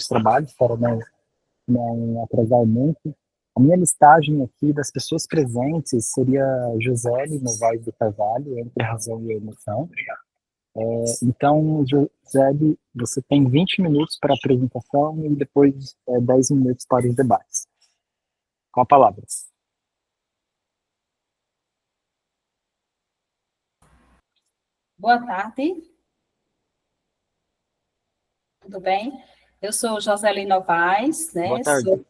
os trabalhos para não atrasar muito. A minha listagem aqui das pessoas presentes seria Josele Novaes do Carvalho, Entre a Razão e a Emoção. Então, Josele, você tem 20 minutos para a apresentação e depois 10 minutos para os debates. Com a palavra. Boa tarde. Tudo bem? Eu sou Joseli Novaes, né? Boa tarde.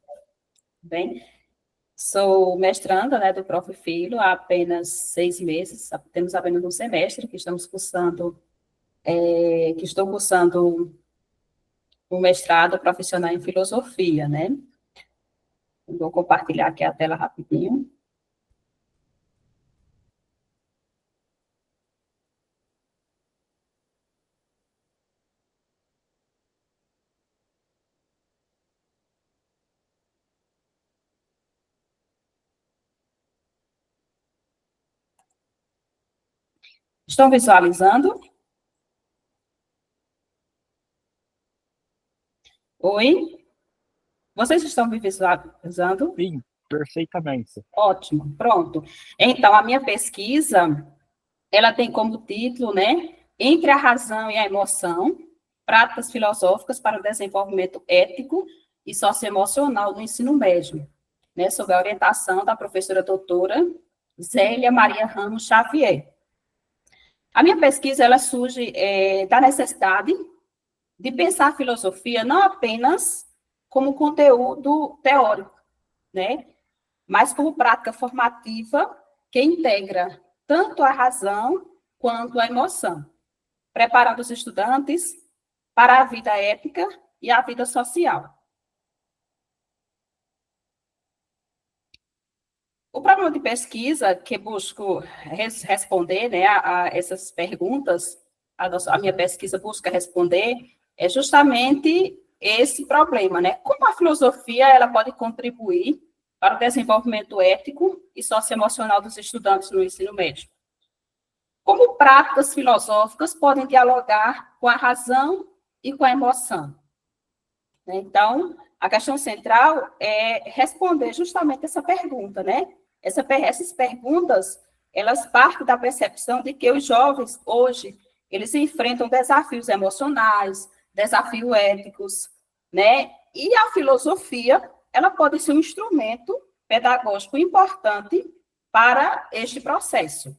Sou mestranda, né, do Prof. Filho há apenas 6 meses. Temos apenas um semestre que estou cursando um mestrado profissional em filosofia, né? Vou compartilhar aqui a tela rapidinho. Estão visualizando? Oi? Vocês estão me visualizando? Sim, perfeitamente. Ótimo, pronto. Então, a minha pesquisa, ela tem como título, né, Entre a Razão e a Emoção, Práticas Filosóficas para o Desenvolvimento Ético e Socioemocional do Ensino Médio, né, sob a orientação da professora doutora Zélia Maria Ramos Xavier. A minha pesquisa, ela surge da necessidade de pensar a filosofia não apenas como conteúdo teórico, né, mas como prática formativa que integra tanto a razão quanto a emoção, preparando os estudantes para a vida ética e a vida social. O programa de pesquisa que busco responder, né, a essas perguntas, a minha pesquisa busca responder, é justamente esse problema, né? Como a filosofia ela pode contribuir para o desenvolvimento ético e socioemocional dos estudantes no ensino médio? Como práticas filosóficas podem dialogar com a razão e com a emoção? Então, a questão central é responder justamente essa pergunta, né? Essas perguntas, elas partem da percepção de que os jovens, hoje, eles enfrentam desafios emocionais, desafios éticos, né? E a filosofia, ela pode ser um instrumento pedagógico importante para este processo.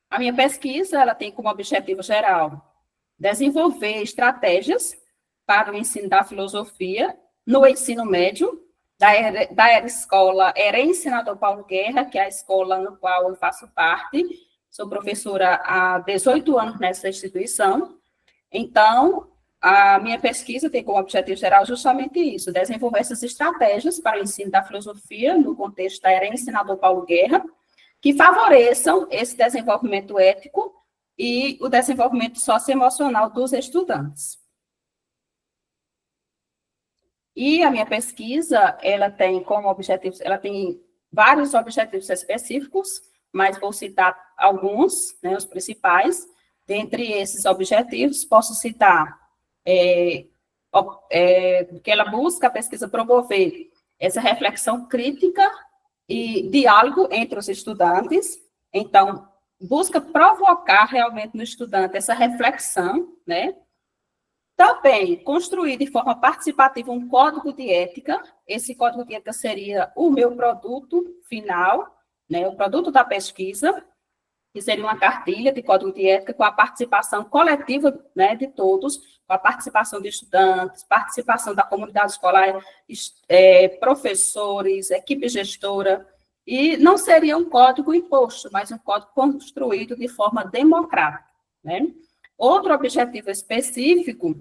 A minha pesquisa, ela tem como objetivo geral desenvolver estratégias para o ensino da filosofia no ensino médio, da escola Senador Paulo Guerra, que é a escola no qual eu faço parte. Sou professora há 18 anos nessa instituição. Então, a minha pesquisa tem como objetivo geral justamente isso, desenvolver essas estratégias para o ensino da filosofia no contexto da Senador Paulo Guerra, que favoreçam esse desenvolvimento ético e o desenvolvimento socioemocional dos estudantes. E a minha pesquisa, ela tem como objetivos, ela tem vários objetivos específicos, mas vou citar alguns, né, os principais. Dentre esses objetivos, posso citar que ela busca, a pesquisa, promover essa reflexão crítica e diálogo entre os estudantes. Então, busca provocar realmente no estudante essa reflexão, né? Também construir de forma participativa um código de ética. Esse código de ética seria o meu produto final, né? O produto da pesquisa, que seria uma cartilha de código de ética com a participação coletiva, né, de todos, com a participação de estudantes, participação da comunidade escolar, professores, equipe gestora, e não seria um código imposto, mas um código construído de forma democrática, né? Outro objetivo específico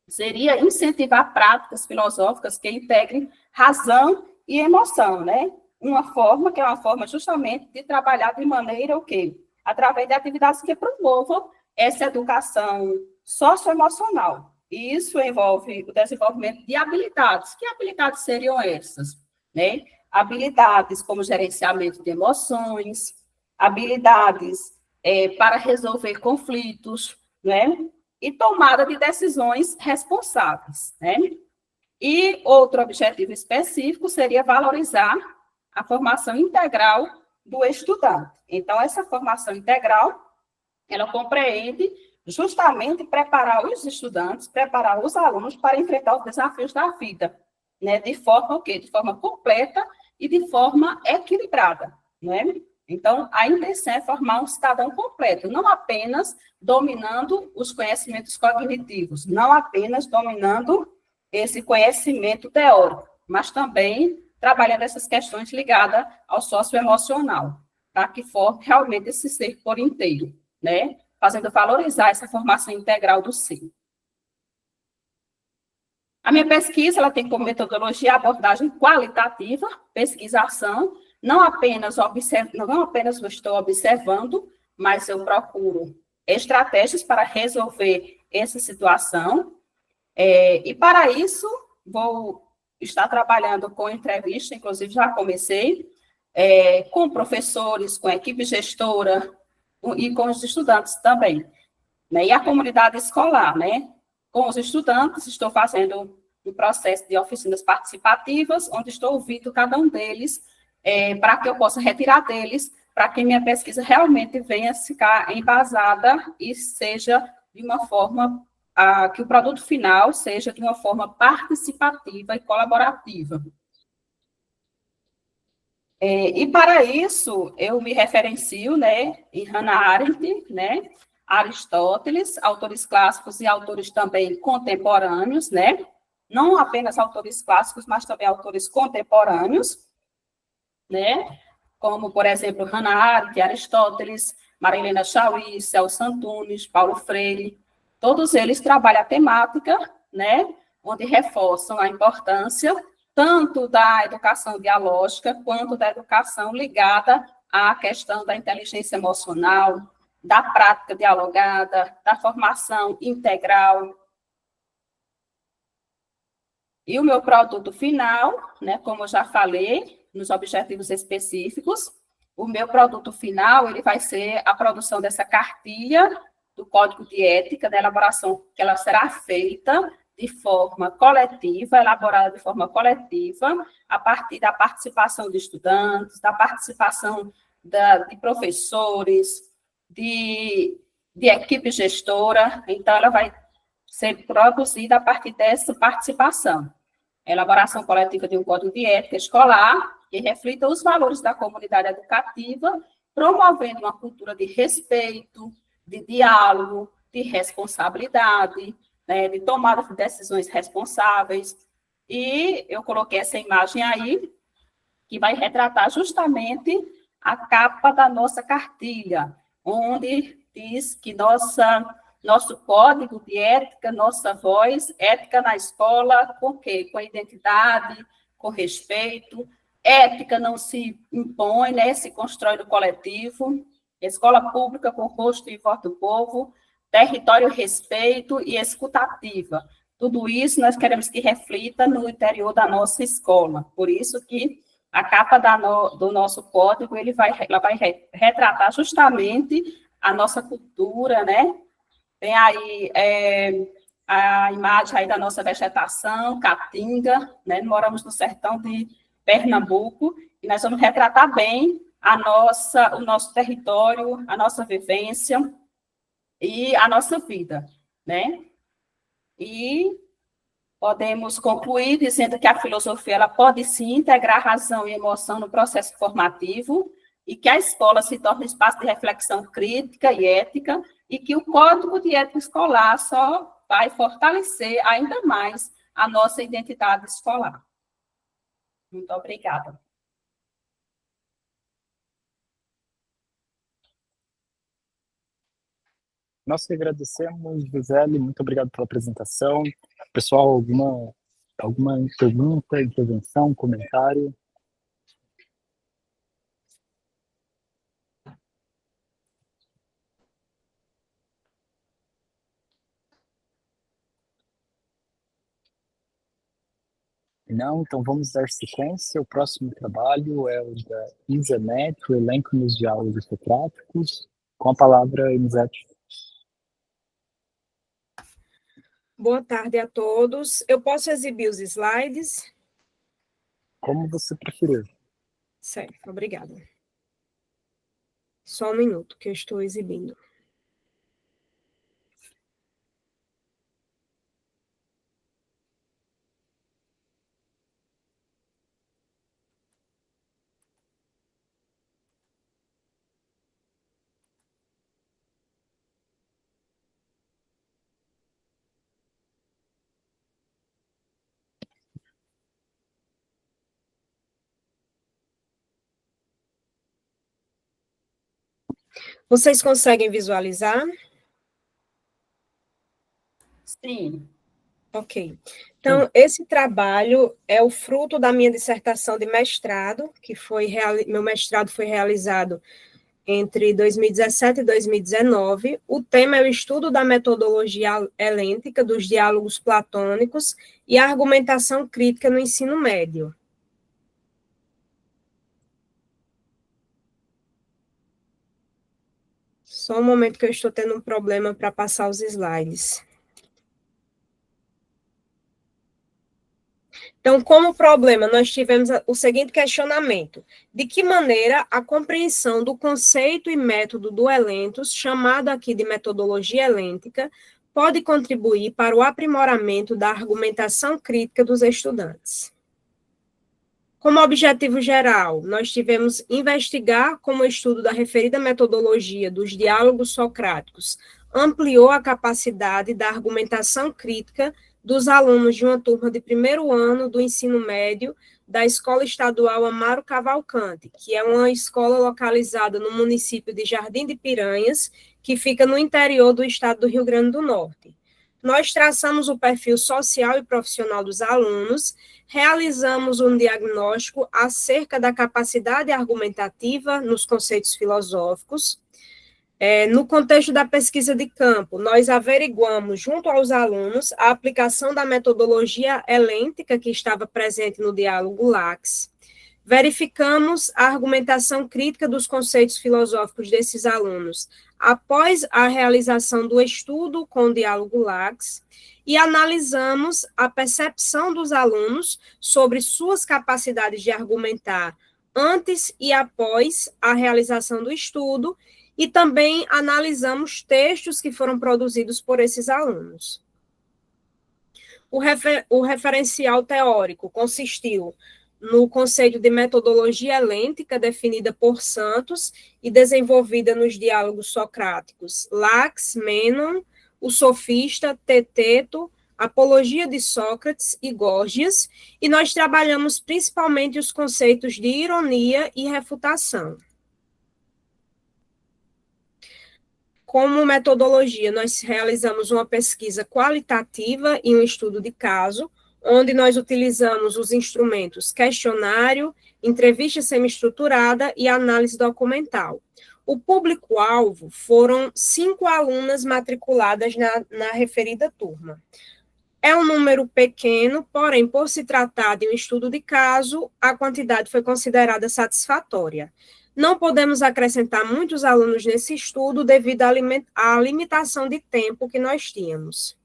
seria incentivar práticas filosóficas que integrem razão e emoção, né? Uma forma que é uma forma justamente de trabalhar de maneira o quê? Através de atividades que promovam essa educação socioemocional. E isso envolve o desenvolvimento de habilidades. Que habilidades seriam essas? Né? Habilidades como gerenciamento de emoções, habilidades para resolver conflitos, né? e tomada de decisões responsáveis, né? E outro objetivo específico seria valorizar a formação integral do estudante. Então, essa formação integral, ela compreende justamente preparar os estudantes, preparar os alunos para enfrentar os desafios da vida, né? De forma o quê? De forma completa e de forma equilibrada, né? Então, a intenção é formar um cidadão completo, não apenas dominando os conhecimentos cognitivos, não apenas dominando esse conhecimento teórico, mas também trabalhando essas questões ligadas ao socioemocional, para que forme realmente esse ser por inteiro, né? Fazendo valorizar essa formação integral do ser. A minha pesquisa ela tem como metodologia a abordagem qualitativa, pesquisação, não apenas eu estou observando, mas eu procuro estratégias para resolver essa situação. E para isso, vou estar trabalhando com entrevista, inclusive já comecei, com professores, com equipe gestora e com os estudantes também, né? E a comunidade escolar, né? Com os estudantes, estou fazendo um processo de oficinas participativas, onde estou ouvindo cada um deles, para que eu possa retirar deles, para que minha pesquisa realmente venha ficar embasada e seja de uma forma, que o produto final seja de uma forma participativa e colaborativa. E para isso, eu me referencio, né, em Hannah Arendt, né, Aristóteles, autores clássicos e autores também contemporâneos, né, não apenas autores clássicos, mas também autores contemporâneos, né, como, por exemplo, Hannah Arendt, Aristóteles, Marilena Chauí, Celso Antunes, Paulo Freire, todos eles trabalham a temática, né, onde reforçam a importância tanto da educação dialógica, quanto da educação ligada à questão da inteligência emocional, da prática dialogada, da formação integral. E o meu produto final, né, como eu já falei, nos objetivos específicos, o meu produto final ele vai ser a produção dessa cartilha do Código de Ética, da elaboração que ela será feita de forma coletiva, elaborada de forma coletiva, a partir da participação de estudantes, da participação de professores, de equipe gestora. Então, ela vai ser produzida a partir dessa participação. A elaboração coletiva de um código de ética escolar que reflita os valores da comunidade educativa, promovendo uma cultura de respeito, de diálogo, de responsabilidade, né, de tomada de decisões responsáveis. E eu coloquei essa imagem aí, que vai retratar justamente a capa da nossa cartilha, onde diz que nosso código de ética, nossa voz, ética na escola, com quê? Com identidade, com respeito. Ética não se impõe, né? Se constrói no coletivo. Escola pública com rosto e voz do povo, território, respeito e escutativa. Tudo isso nós queremos que reflita no interior da nossa escola. Por isso que a capa do nosso código ela vai retratar justamente a nossa cultura, né? Tem aí a imagem aí da nossa vegetação, caatinga, né? Moramos no sertão de Pernambuco e nós vamos retratar bem o nosso território, a nossa vivência e a nossa vida, né? E podemos concluir dizendo que a filosofia ela pode sim integrar razão e emoção no processo formativo e que a escola se torna um espaço de reflexão crítica e ética e que o Código de Ética Escolar só vai fortalecer ainda mais a nossa identidade escolar. Muito obrigada. Nós que agradecemos, Gisele, muito obrigado pela apresentação. Pessoal, alguma pergunta, intervenção, comentário? Não, então vamos dar sequência. O próximo trabalho é o da Isanete, o elenco nos diálogos socráticos. Com a palavra, Isanete. Boa tarde a todos. Eu posso exibir os slides? Como você preferir. Certo, obrigada. Só um minuto que eu estou exibindo. Vocês conseguem visualizar? Sim. Ok. Então, esse trabalho é o fruto da minha dissertação de mestrado, que meu mestrado foi realizado entre 2017 e 2019. O tema é o estudo da metodologia helêntica dos diálogos platônicos e a argumentação crítica no ensino médio. Só um momento que eu estou tendo um problema para passar os slides. Então, como problema, nós tivemos o seguinte questionamento: de que maneira a compreensão do conceito e método do elentos, chamado aqui de metodologia helêntica, pode contribuir para o aprimoramento da argumentação crítica dos estudantes? Como objetivo geral, nós tivemos investigar como o estudo da referida metodologia dos diálogos socráticos ampliou a capacidade da argumentação crítica dos alunos de uma turma de primeiro ano do ensino médio da Escola Estadual Amaro Cavalcante, que é uma escola localizada no município de Jardim de Piranhas, que fica no interior do estado do Rio Grande do Norte. Nós traçamos o perfil social e profissional dos alunos, realizamos um diagnóstico acerca da capacidade argumentativa nos conceitos filosóficos. No contexto da pesquisa de campo, nós averiguamos, junto aos alunos, a aplicação da metodologia helêntica que estava presente no diálogo Lax. Verificamos a argumentação crítica dos conceitos filosóficos desses alunos após a realização do estudo com o diálogo Lax e analisamos a percepção dos alunos sobre suas capacidades de argumentar antes e após a realização do estudo e também analisamos textos que foram produzidos por esses alunos. O referencial teórico consistiu no conceito de metodologia helêntica definida por Santos e desenvolvida nos diálogos socráticos Lax, Mênon, o sofista, Teteto, Apologia de Sócrates e Górgias, e nós trabalhamos principalmente os conceitos de ironia e refutação. Como metodologia, nós realizamos uma pesquisa qualitativa e um estudo de caso, onde nós utilizamos os instrumentos questionário, entrevista semi-estruturada e análise documental. O público-alvo foram 5 alunas matriculadas na referida turma. É um número pequeno, porém, por se tratar de um estudo de caso, a quantidade foi considerada satisfatória. Não podemos acrescentar muitos alunos nesse estudo devido à limitação de tempo que nós tínhamos.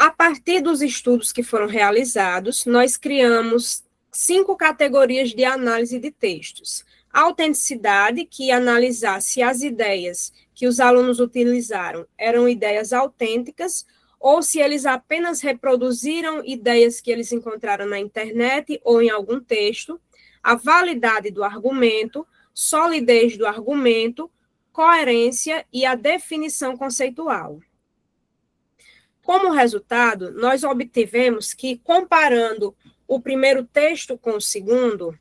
A partir dos estudos que foram realizados, nós criamos 5 categorias de análise de textos. A autenticidade, que ia analisar se as ideias que os alunos utilizaram eram ideias autênticas ou se eles apenas reproduziram ideias que eles encontraram na internet ou em algum texto. A validade do argumento, solidez do argumento, coerência e a definição conceitual. Como resultado, nós obtivemos que, comparando o primeiro texto com o segundo,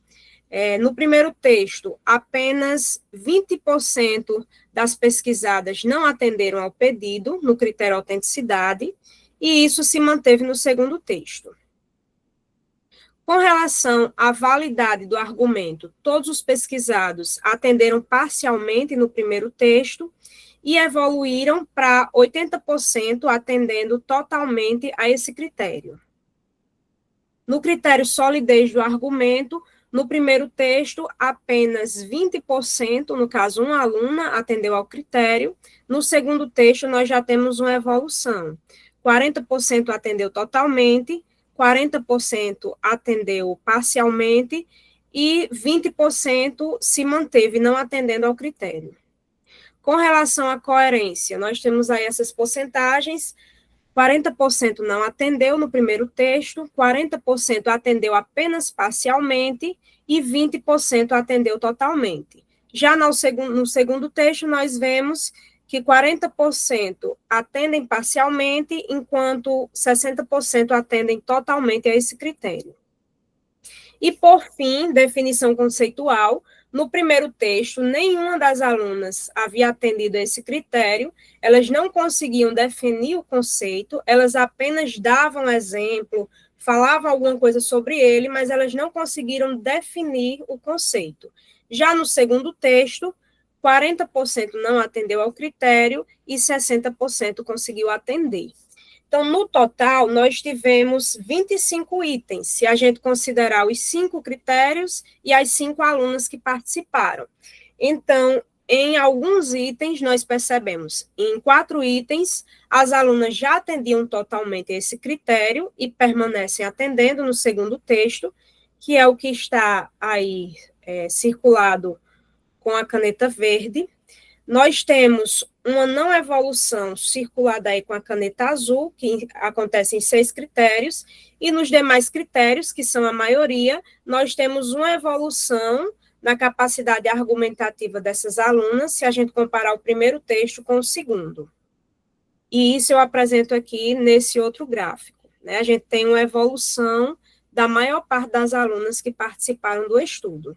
no primeiro texto, apenas 20% das pesquisadas não atenderam ao pedido, no critério autenticidade, e isso se manteve no segundo texto. Com relação à validade do argumento, todos os pesquisados atenderam parcialmente no primeiro texto, e evoluíram para 80% atendendo totalmente a esse critério. No critério solidez do argumento, No primeiro texto, apenas 20%, no caso, uma aluna atendeu ao critério. No segundo texto, nós já temos uma evolução. 40% atendeu totalmente, 40% atendeu parcialmente e 20% se manteve não atendendo ao critério. Com relação à coerência, nós temos aí essas porcentagens. 40% não atendeu no primeiro texto, 40% atendeu apenas parcialmente e 20% atendeu totalmente. Já no segundo texto, nós vemos que 40% atendem parcialmente, enquanto 60% atendem totalmente a esse critério. E, por fim, definição conceitual. No primeiro texto, nenhuma das alunas havia atendido a esse critério, elas não conseguiam definir o conceito, elas apenas davam exemplo, falavam alguma coisa sobre ele, mas elas não conseguiram definir o conceito. Já no segundo texto, 40% não atendeu ao critério e 60% conseguiu atender. Então, no total, nós tivemos 25 itens, se a gente considerar os 5 critérios e as 5 alunas que participaram. Então, em alguns itens, nós percebemos, em 4 itens, as alunas já atendiam totalmente esse critério e permanecem atendendo no segundo texto, que é o que está aí circulado com a caneta verde. Nós temos uma não evolução circulada aí com a caneta azul, que acontece em 6 critérios, e nos demais critérios, que são a maioria, nós temos uma evolução na capacidade argumentativa dessas alunas, se a gente comparar o primeiro texto com o segundo. E isso eu apresento aqui nesse outro gráfico, né? A gente tem uma evolução da maior parte das alunas que participaram do estudo.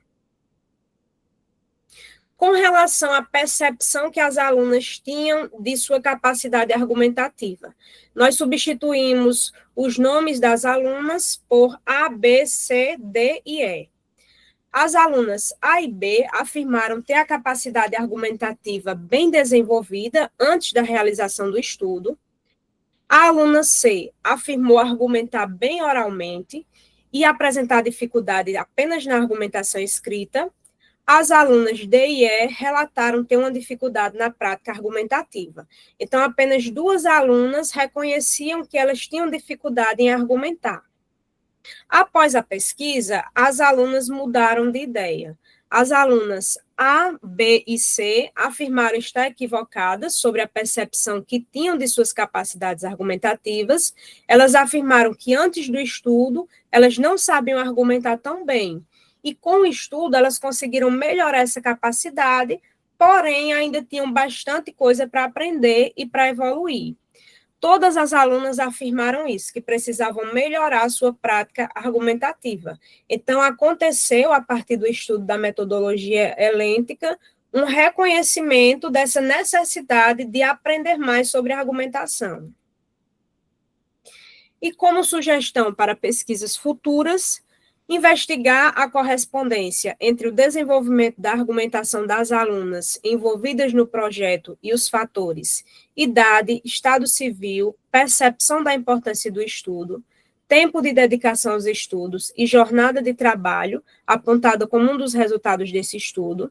Com relação à percepção que as alunas tinham de sua capacidade argumentativa, nós substituímos os nomes das alunas por A, B, C, D e E. As alunas A e B afirmaram ter a capacidade argumentativa bem desenvolvida antes da realização do estudo. A aluna C afirmou argumentar bem oralmente e apresentar dificuldade apenas na argumentação escrita. As alunas D e E relataram ter uma dificuldade na prática argumentativa. Então, apenas 2 alunas reconheciam que elas tinham dificuldade em argumentar. Após a pesquisa, as alunas mudaram de ideia. As alunas A, B e C afirmaram estar equivocadas sobre a percepção que tinham de suas capacidades argumentativas. Elas afirmaram que antes do estudo, elas não sabiam argumentar tão bem. E com o estudo, elas conseguiram melhorar essa capacidade, porém, ainda tinham bastante coisa para aprender e para evoluir. Todas as alunas afirmaram isso, que precisavam melhorar a sua prática argumentativa. Então, aconteceu, a partir do estudo da metodologia helêntica, um reconhecimento dessa necessidade de aprender mais sobre argumentação. E como sugestão para pesquisas futuras, investigar a correspondência entre o desenvolvimento da argumentação das alunas envolvidas no projeto e os fatores idade, estado civil, percepção da importância do estudo, tempo de dedicação aos estudos e jornada de trabalho, apontada como um dos resultados desse estudo.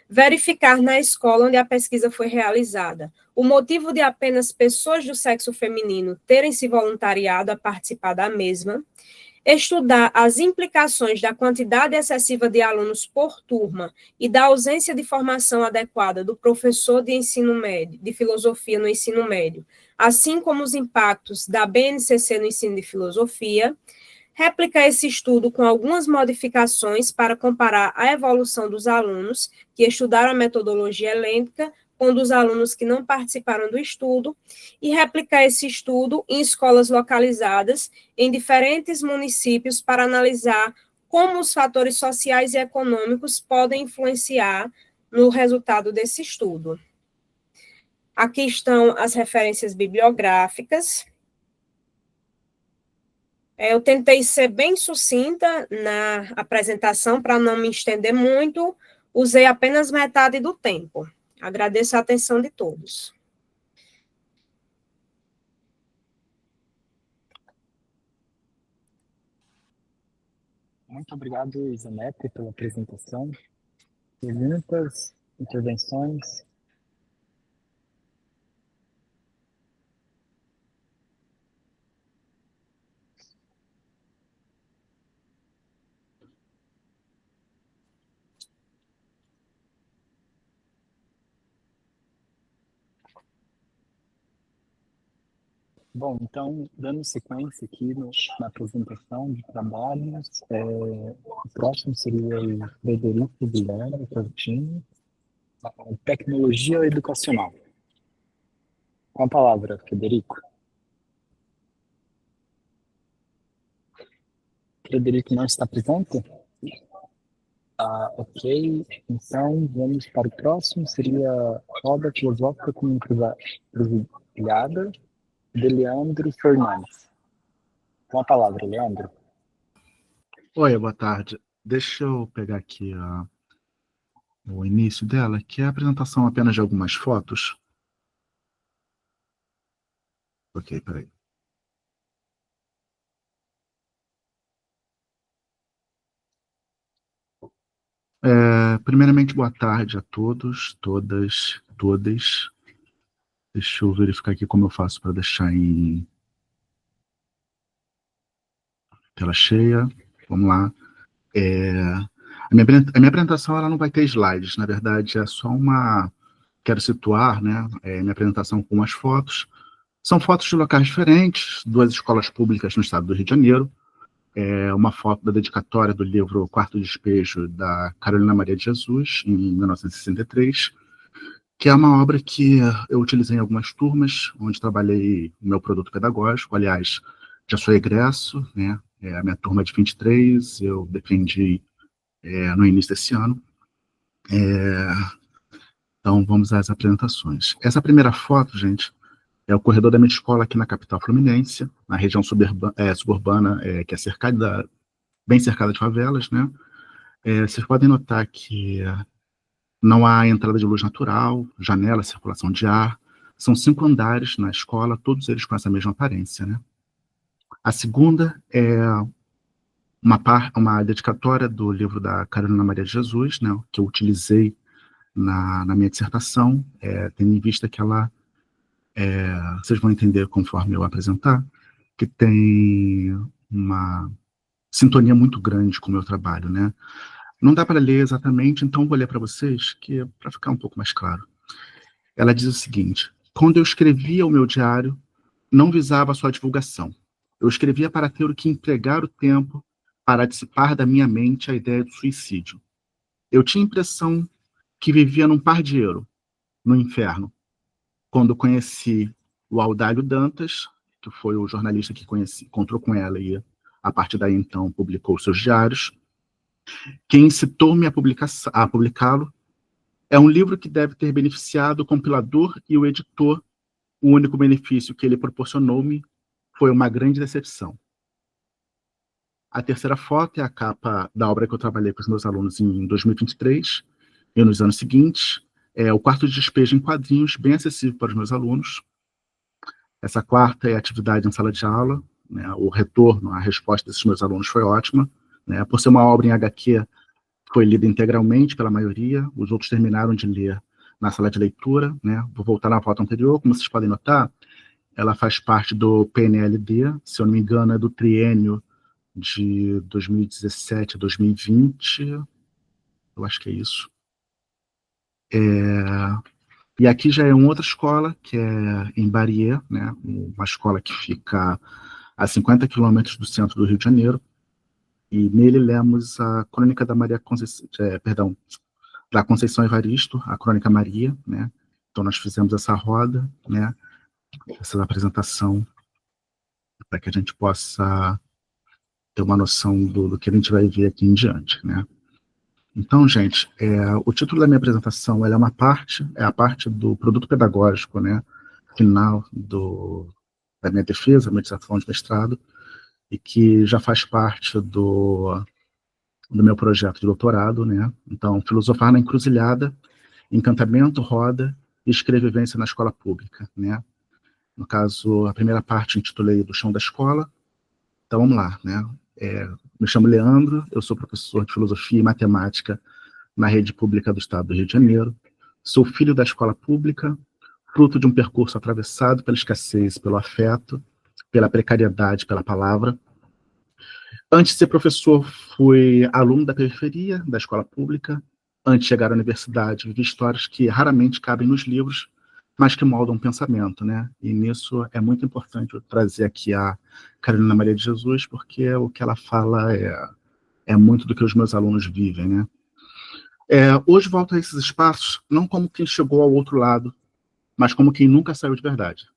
Verificar na escola onde a pesquisa foi realizada o motivo de apenas pessoas do sexo feminino terem se voluntariado a participar da mesma. Estudar as implicações da quantidade excessiva de alunos por turma e da ausência de formação adequada do professor de ensino médio, de filosofia no ensino médio, assim como os impactos da BNCC no ensino de filosofia. Replicar esse estudo com algumas modificações para comparar a evolução dos alunos que estudaram a metodologia helêntica com dos alunos que não participaram do estudo, e replicar esse estudo em escolas localizadas em diferentes municípios para analisar como os fatores sociais e econômicos podem influenciar no resultado desse estudo. Aqui estão as referências bibliográficas. Eu tentei ser bem sucinta na apresentação para não me estender muito, usei apenas metade do tempo. Agradeço a atenção de todos. Muito obrigado, Isanete, pela apresentação. Perguntas, intervenções? Bom, então, dando sequência aqui na apresentação de trabalhos, o próximo seria o Frederico Guilherme Coutinho, Tecnologia Educacional. Com a palavra, Frederico. Frederico não está presente? Ok. Então, vamos para o próximo. Seria Roda Filosófica com Encruzilhada, de Leandro Fernandes. Com a palavra, Leandro. Oi, boa tarde. Deixa eu pegar aqui o início dela, que é a apresentação apenas de algumas fotos. Ok, peraí. Primeiramente, boa tarde a todos, todas, todas. Deixa eu verificar aqui como eu faço para deixar em tela cheia. Vamos lá. A minha apresentação ela não vai ter slides, na verdade é só uma... Quero situar, né, minha apresentação com umas fotos. São fotos de locais diferentes, 2 escolas públicas no estado do Rio de Janeiro. Uma foto da dedicatória do livro Quarto Despejo, da Carolina Maria de Jesus, em 1963, que é uma obra que eu utilizei em algumas turmas, onde trabalhei o meu produto pedagógico. Aliás, já sou egresso, né? A minha turma é de 23, eu defendi no início desse ano. Então, vamos às apresentações. Essa primeira foto, gente, é o corredor da minha escola aqui na capital fluminense, na região suburbana, que é bem cercada de favelas, né? Vocês podem notar que não há entrada de luz natural, janela, circulação de ar. São 5 andares na escola, todos eles com essa mesma aparência, né? A segunda é uma dedicatória do livro da Carolina Maria de Jesus, né, que eu utilizei na minha dissertação, tendo em vista que ela, vocês vão entender conforme eu apresentar, que tem uma sintonia muito grande com o meu trabalho, né? Não dá para ler exatamente, então vou ler para vocês, para ficar um pouco mais claro. Ela diz o seguinte: quando eu escrevia o meu diário, não visava a sua divulgação. Eu escrevia para ter o que empregar o tempo para dissipar da minha mente a ideia do suicídio. Eu tinha a impressão que vivia num pardieiro, no inferno, quando conheci o Audálio Dantas, que foi o jornalista que encontrou com ela e, a partir daí, então, publicou seus diários. Quem incitou-me a publicá-lo. É um livro que deve ter beneficiado o compilador e o editor. O único benefício que ele proporcionou-me foi uma grande decepção. A terceira foto é a capa da obra que eu trabalhei com os meus alunos em 2023 e nos anos seguintes. É o Quarto de Despejo em quadrinhos, bem acessível para os meus alunos. Essa quarta é a atividade em sala de aula, né? O retorno, a resposta desses meus alunos foi ótima, né? Por ser uma obra em HQ, foi lida integralmente pela maioria, os outros terminaram de ler na sala de leitura, né? Vou voltar na foto anterior, como vocês podem notar, ela faz parte do PNLD, se eu não me engano é do triênio de 2017 a 2020, eu acho que é isso. E aqui já é uma outra escola, que é em Barier, né? Uma escola que fica a 50 quilômetros do centro do Rio de Janeiro, e nele lemos a Crônica da da Conceição Evaristo, a Crônica Maria, né? Então nós fizemos essa roda, né? Essa apresentação, para que a gente possa ter uma noção do que a gente vai ver aqui em diante, né? Então, gente, o título da minha apresentação é a parte do produto pedagógico, né? Final da minha defesa, minha dissertação de mestrado, e que já faz parte do meu projeto de doutorado, né? Então, filosofar na encruzilhada, encantamento, roda e escrevivência na escola pública, né? No caso, a primeira parte intitulei Do Chão da Escola. Então, vamos lá, né? Me chamo Leandro, eu sou professor de Filosofia e Matemática na rede pública do Estado do Rio de Janeiro. Sou filho da escola pública, fruto de um percurso atravessado pela escassez, pelo afeto, pela precariedade, pela palavra. Antes de ser professor, fui aluno da periferia, da escola pública. Antes de chegar à universidade, vivi histórias que raramente cabem nos livros, mas que moldam o pensamento, né? E nisso é muito importante eu trazer aqui a Carolina Maria de Jesus, porque o que ela fala é muito do que os meus alunos vivem, né? Hoje volto a esses espaços não como quem chegou ao outro lado, mas como quem nunca saiu de verdade.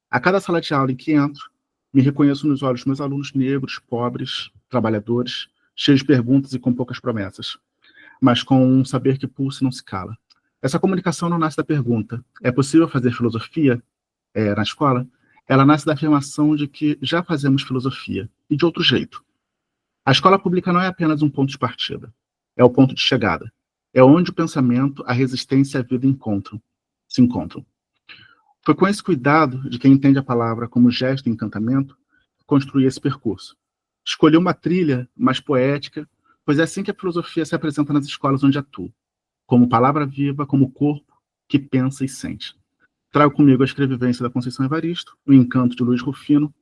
A cada sala de aula em que entro, me reconheço nos olhos dos meus alunos negros, pobres, trabalhadores, cheios de perguntas e com poucas promessas, mas com um saber que pulsa e não se cala. Essa comunicação não nasce da pergunta: é possível fazer filosofia na escola? Ela nasce da afirmação de que já fazemos filosofia, e de outro jeito. A escola pública não é apenas um ponto de partida, é o ponto de chegada. É onde o pensamento, a resistência e a vida se encontram. Foi com esse cuidado de quem entende a palavra como gesto e encantamento que construí esse percurso. Escolhi uma trilha mais poética, pois é assim que a filosofia se apresenta nas escolas onde atuo, como palavra viva, como corpo que pensa e sente. Trago comigo a escrevivência da Conceição Evaristo, o encanto de Luiz Rufino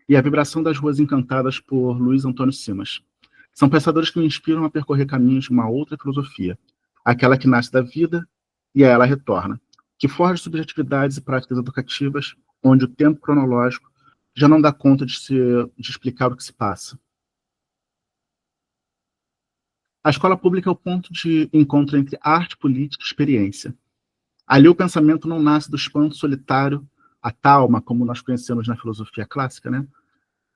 e a vibração das ruas encantadas por Luiz Antônio Simas. São pensadores que me inspiram a percorrer caminhos de uma outra filosofia, aquela que nasce da vida e a ela retorna, que forja subjetividades e práticas educativas, onde o tempo cronológico já não dá conta de explicar o que se passa. A escola pública é o ponto de encontro entre arte, política e experiência. Ali o pensamento não nasce do espanto solitário, a talma, como nós conhecemos na filosofia clássica, né?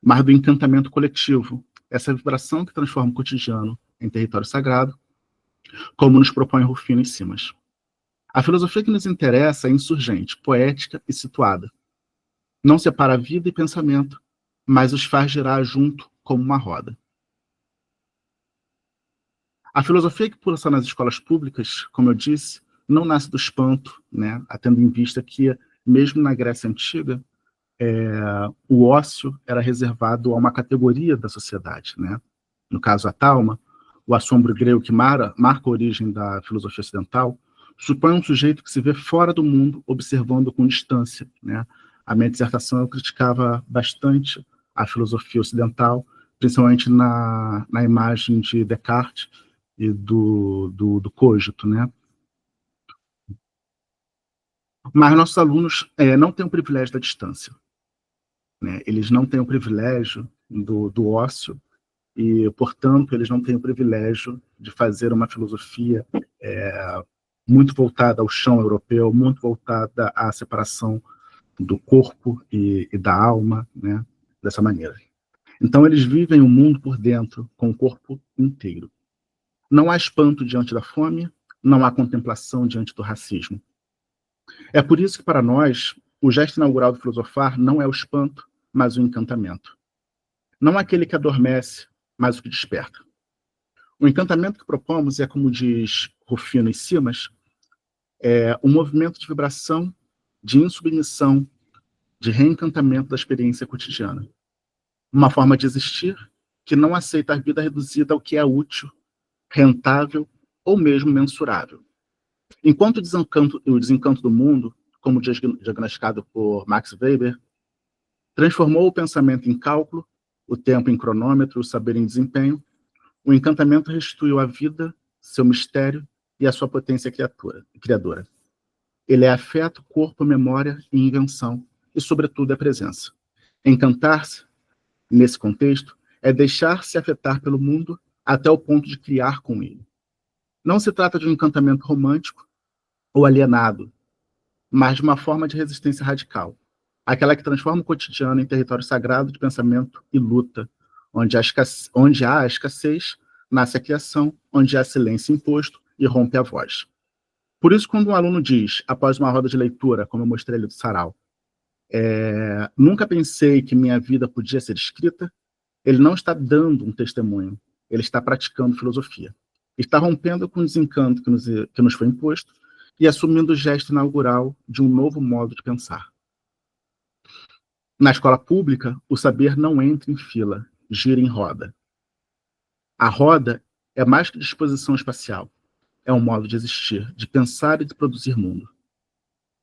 Mas do encantamento coletivo, essa vibração que transforma o cotidiano em território sagrado, como nos propõe Rufino e Simas. A filosofia que nos interessa é insurgente, poética e situada. Não separa vida e pensamento, mas os faz girar junto como uma roda. A filosofia que pulsa nas escolas públicas, como eu disse, não nasce do espanto, né? Tendo em vista que, mesmo na Grécia Antiga, o ócio era reservado a uma categoria da sociedade, né? No caso, a talma, o assombro grego que marca a origem da filosofia ocidental, supõe um sujeito que se vê fora do mundo, observando com distância, né? A minha dissertação eu criticava bastante a filosofia ocidental, principalmente na imagem de Descartes e do cogito, né? Mas nossos alunos não têm o privilégio da distância, né? Eles não têm o privilégio do ócio e, portanto, eles não têm o privilégio de fazer uma filosofia muito voltada ao chão europeu, muito voltada à separação do corpo e da alma, né? Dessa maneira. Então, eles vivem o mundo por dentro, com o corpo inteiro. Não há espanto diante da fome, não há contemplação diante do racismo. É por isso que, para nós, o gesto inaugural do filosofar não é o espanto, mas o encantamento. Não aquele que adormece, mas o que desperta. O encantamento que propomos é, como diz Rufino e Simas, um movimento de vibração, de insubmissão, de reencantamento da experiência cotidiana. Uma forma de existir que não aceita a vida reduzida ao que é útil, rentável ou mesmo mensurável. Enquanto o desencanto do mundo, como diagnosticado por Max Weber, transformou o pensamento em cálculo, o tempo em cronômetro, o saber em desempenho, o encantamento restituiu a vida, seu mistério e a sua potência criadora. Ele é afeto, corpo, memória e invenção, e, sobretudo, é presença. Encantar-se, nesse contexto, é deixar-se afetar pelo mundo até o ponto de criar com ele. Não se trata de um encantamento romântico ou alienado, mas de uma forma de resistência radical, aquela que transforma o cotidiano em território sagrado de pensamento e luta, onde há a escassez, nasce a criação, onde há silêncio imposto e rompe a voz. Por isso, quando um aluno diz, após uma roda de leitura, como eu mostrei ali do Sarau, nunca pensei que minha vida podia ser escrita, ele não está dando um testemunho, ele está praticando filosofia. Está rompendo com o desencanto que nos foi imposto e assumindo o gesto inaugural de um novo modo de pensar. Na escola pública, o saber não entra em fila, gira em roda. A roda é mais que disposição espacial, é um modo de existir, de pensar e de produzir mundo.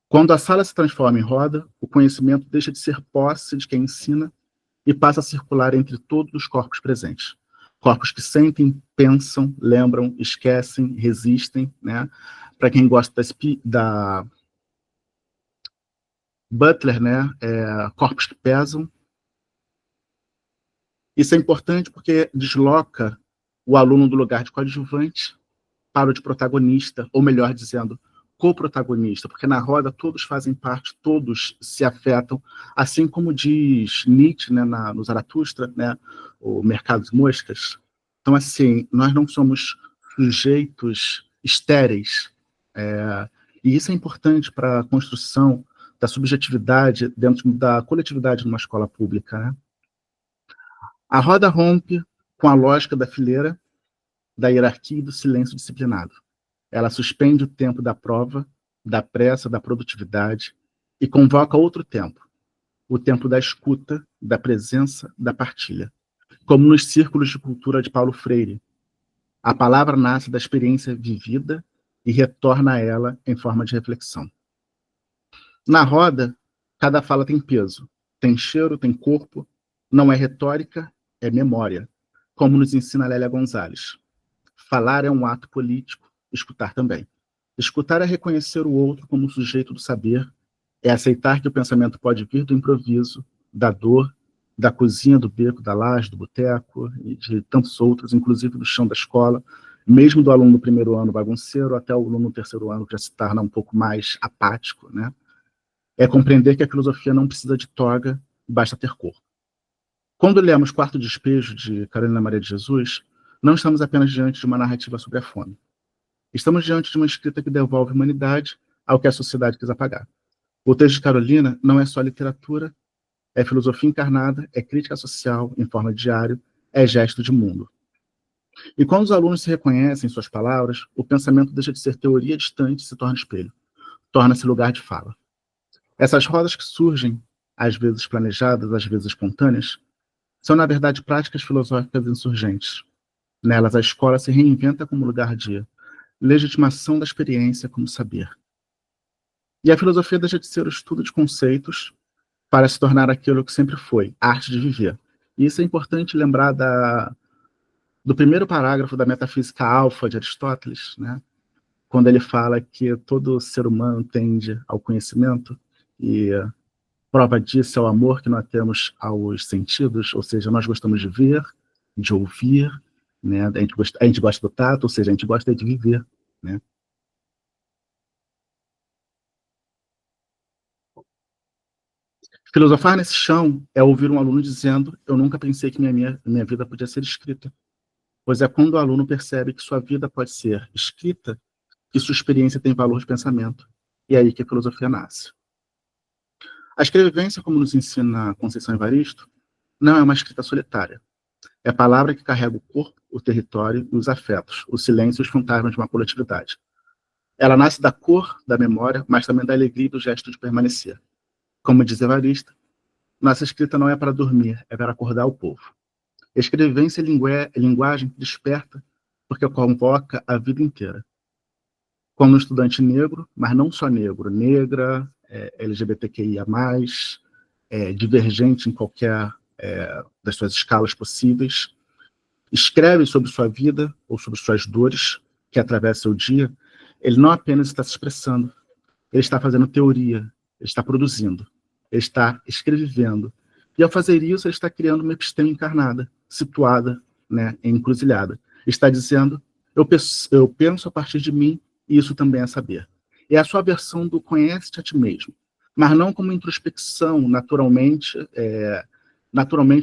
Quando a sala se transforma em roda, o conhecimento deixa de ser posse de quem ensina e passa a circular entre todos os corpos presentes. Corpos que sentem, pensam, lembram, esquecem, resistem, né? Para quem gosta da Butler, né? Corpos que pesam. Isso é importante porque desloca o aluno do lugar de coadjuvante para o de protagonista, ou melhor dizendo, co-protagonista, porque na roda todos fazem parte, todos se afetam, assim como diz Nietzsche, né, no Zaratustra, né, o Mercado de Moscas. Então, assim, nós não somos sujeitos estéreis, e isso é importante para a construção da subjetividade dentro da coletividade numa escola pública, né? A roda rompe com a lógica da fileira, da hierarquia e do silêncio disciplinado. Ela suspende o tempo da prova, da pressa, da produtividade e convoca outro tempo, o tempo da escuta, da presença, da partilha. Como nos círculos de cultura de Paulo Freire, a palavra nasce da experiência vivida e retorna a ela em forma de reflexão. Na roda, cada fala tem peso, tem cheiro, tem corpo, não é retórica, é memória, como nos ensina Lélia Gonzalez. Falar é um ato político, escutar também. Escutar é reconhecer o outro como sujeito do saber, é aceitar que o pensamento pode vir do improviso, da dor, da cozinha, do beco, da laje, do boteco, e de tantos outros, inclusive do chão da escola, mesmo do aluno do primeiro ano bagunceiro até o aluno do terceiro ano que já se torna um pouco mais apático, né? É compreender que a filosofia não precisa de toga, basta ter corpo. Quando lemos Quarto Despejo, de Carolina Maria de Jesus, não estamos apenas diante de uma narrativa sobre a fome. Estamos diante de uma escrita que devolve humanidade ao que a sociedade quis apagar. O texto de Carolina não é só literatura, é filosofia encarnada, é crítica social em forma de diário, é gesto de mundo. E quando os alunos se reconhecem em suas palavras, o pensamento deixa de ser teoria distante e se torna espelho. Torna-se lugar de fala. Essas rodas que surgem, às vezes planejadas, às vezes espontâneas, são, na verdade, práticas filosóficas insurgentes. Nelas, a escola se reinventa como lugar de legitimação da experiência como saber. E a filosofia deixa de ser o estudo de conceitos para se tornar aquilo que sempre foi, a arte de viver. E isso é importante lembrar do primeiro parágrafo da Metafísica Alfa de Aristóteles, né? Quando ele fala que todo ser humano tende ao conhecimento, e prova disso é o amor que nós temos aos sentidos, ou seja, nós gostamos de ver, de ouvir, né? A gente gosta do tato, ou seja, a gente gosta de viver, né? Filosofar nesse chão é ouvir um aluno dizendo: eu nunca pensei que minha vida podia ser escrita. Pois é quando o aluno percebe que sua vida pode ser escrita que sua experiência tem valor de pensamento. E é aí que a filosofia nasce. A escrevivência, como nos ensina Conceição Evaristo, não é uma escrita solitária. É a palavra que carrega o corpo, o território e os afetos, o silêncio e os fantasmas de uma coletividade. Ela nasce da cor, da memória, mas também da alegria e do gesto de permanecer. Como diz Evaristo, nossa escrita não é para dormir, é para acordar o povo. Escrevência é linguagem que desperta, porque convoca a vida inteira. Como um estudante negro, mas não só negro, negra, LGBTQIA+, divergente em qualquer das suas escalas possíveis, escreve sobre sua vida ou sobre suas dores que atravessam o dia, ele não apenas está se expressando, ele está fazendo teoria, ele está produzindo, ele está escrevendo. E ao fazer isso, ele está criando uma episteme encarnada, situada, né, em encruzilhada. Está dizendo: eu penso a partir de mim, e isso também é saber. É a sua versão do conhece-te a ti mesmo, mas não como introspecção, naturalmente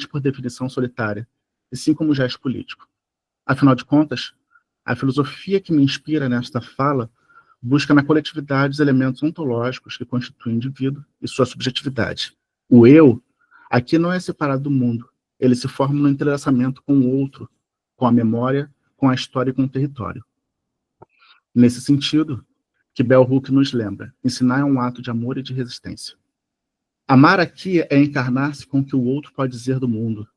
por definição solitária, e sim como gesto político. Afinal de contas, a filosofia que me inspira nesta fala busca na coletividade os elementos ontológicos que constituem o indivíduo e sua subjetividade. O eu aqui não é separado do mundo, ele se forma no entrelaçamento com o outro, com a memória, com a história e com o território. Nesse sentido, que Bell Hooks nos lembra, ensinar é um ato de amor e de resistência. Amar aqui é encarnar-se com o que o outro pode dizer do mundo.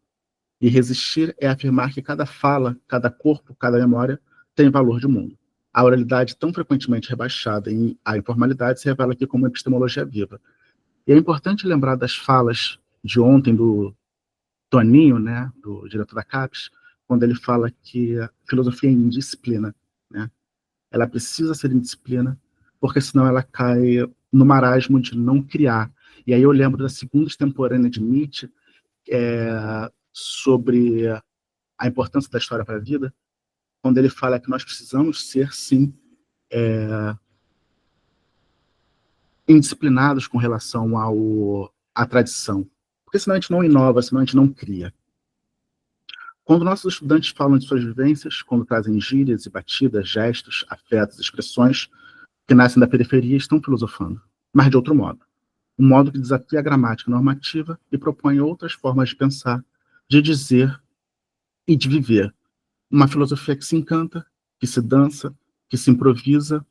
E resistir é afirmar que cada fala, cada corpo, cada memória tem valor de mundo. A oralidade, tão frequentemente rebaixada à informalidade, se revela aqui como uma epistemologia viva. E é importante lembrar das falas de ontem do Toninho, né, do diretor da CAPES, quando ele fala que a filosofia é indisciplina, né? Ela precisa ser indisciplina, porque senão ela cai no marasmo de não criar. E aí eu lembro da segunda extemporânea de Nietzsche, sobre a importância da história para a vida, quando ele fala que nós precisamos ser, sim, indisciplinados com relação à tradição. Porque senão a gente não inova, senão a gente não cria. Quando nossos estudantes falam de suas vivências, quando trazem gírias e batidas, gestos, afetos, expressões que nascem da periferia, estão filosofando, mas de outro modo. Um modo que desafia a gramática normativa e propõe outras formas de pensar, de dizer e de viver. Uma filosofia que se encanta, que se dança, que se improvisa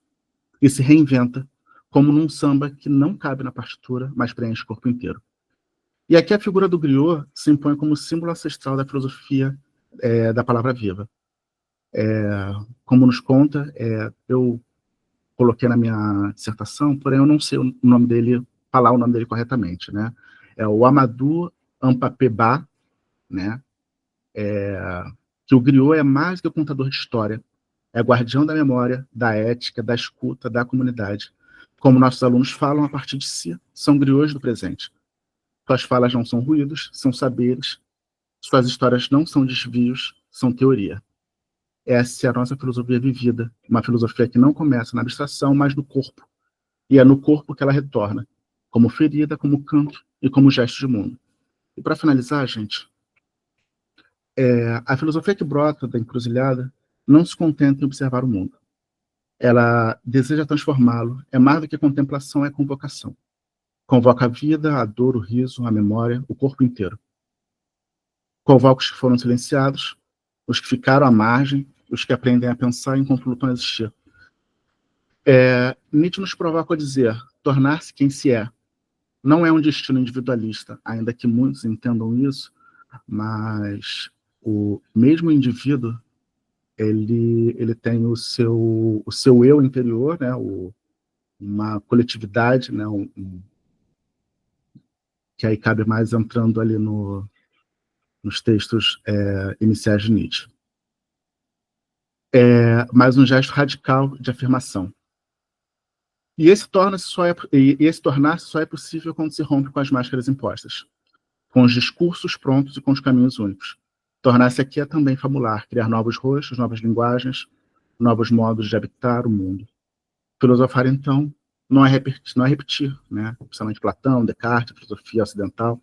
e se reinventa, como num samba que não cabe na partitura, mas preenche o corpo inteiro. E aqui a figura do griot se impõe como símbolo ancestral da filosofia da palavra viva. Como nos conta, eu coloquei na minha dissertação, porém eu não sei o nome dele, falar o nome dele corretamente, né? É o Amadou Ampapeba, né? Que o griot é mais que o contador de história, é guardião da memória, da ética, da escuta, da comunidade. Como nossos alunos falam a partir de si, são griots do presente. Suas falas não são ruídos, são saberes. Suas histórias não são desvios, são teoria. Essa é a nossa filosofia vivida, uma filosofia que não começa na abstração, mas no corpo. E é no corpo que ela retorna, como ferida, como canto e como gesto de mundo. E para finalizar, gente, a filosofia que brota da encruzilhada não se contenta em observar o mundo. Ela deseja transformá-lo, é mais do que contemplação, é convocação. Convoca a vida, a dor, o riso, a memória, o corpo inteiro. Convoca os que foram silenciados, os que ficaram à margem, os que aprendem a pensar enquanto lutam a existir. Nietzsche nos provoca a dizer, tornar-se quem se é. Não é um destino individualista, ainda que muitos entendam isso, mas o mesmo indivíduo, ele tem o seu eu interior, né, uma coletividade, né, que aí cabe mais entrando ali nos textos iniciais de Nietzsche. Mas um gesto radical de afirmação. E esse tornar-se só é possível quando se rompe com as máscaras impostas, com os discursos prontos e com os caminhos únicos. Tornar-se aqui é também fabular, criar novos rostos, novas linguagens, novos modos de habitar o mundo. Filosofar, então, não é repetir, né? Principalmente Platão, Descartes, filosofia ocidental.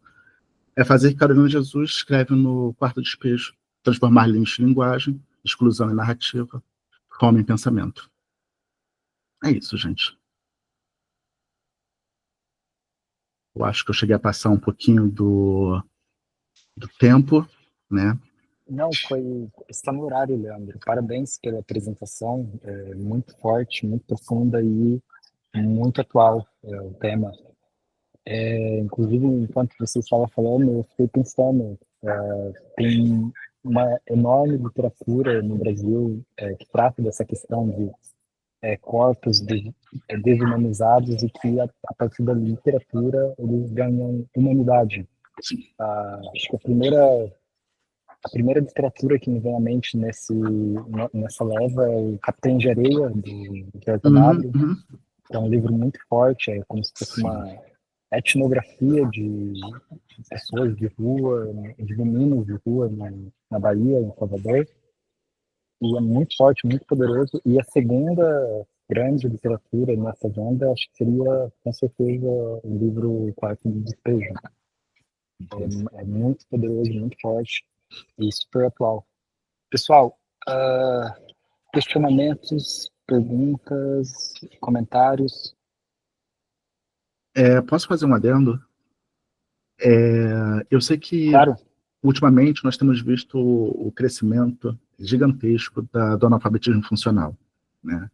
É fazer que Carolina Jesus escreve no Quarto Despejo, transformar limite em linguagem, exclusão em narrativa, fome em pensamento. É isso, gente. Eu acho que eu cheguei a passar um pouquinho do tempo, né? Não, está no horário, Leandro. Parabéns pela apresentação, muito forte, muito profunda e muito atual o tema. Inclusive, enquanto você estava falando, eu fiquei pensando, tem uma enorme literatura no Brasil que trata dessa questão de corpos desumanizados e que, a partir da literatura, eles ganham humanidade. Acho que a primeira literatura que me vem à mente nessa leva é o Capitães de Areia, do Jorge Amado. É um livro muito forte, é como se fosse uma etnografia de pessoas de rua, de meninos de rua na Bahia, em Salvador. E é muito forte, muito poderoso. E a segunda grande literatura nessa venda, acho que seria, com certeza, o livro Quarto de Despejo. É muito poderoso, muito forte e super atual. Pessoal, questionamentos, perguntas, comentários? Posso fazer um adendo? Eu sei que, claro, ultimamente, nós temos visto o crescimento gigantesco do analfabetismo funcional, né?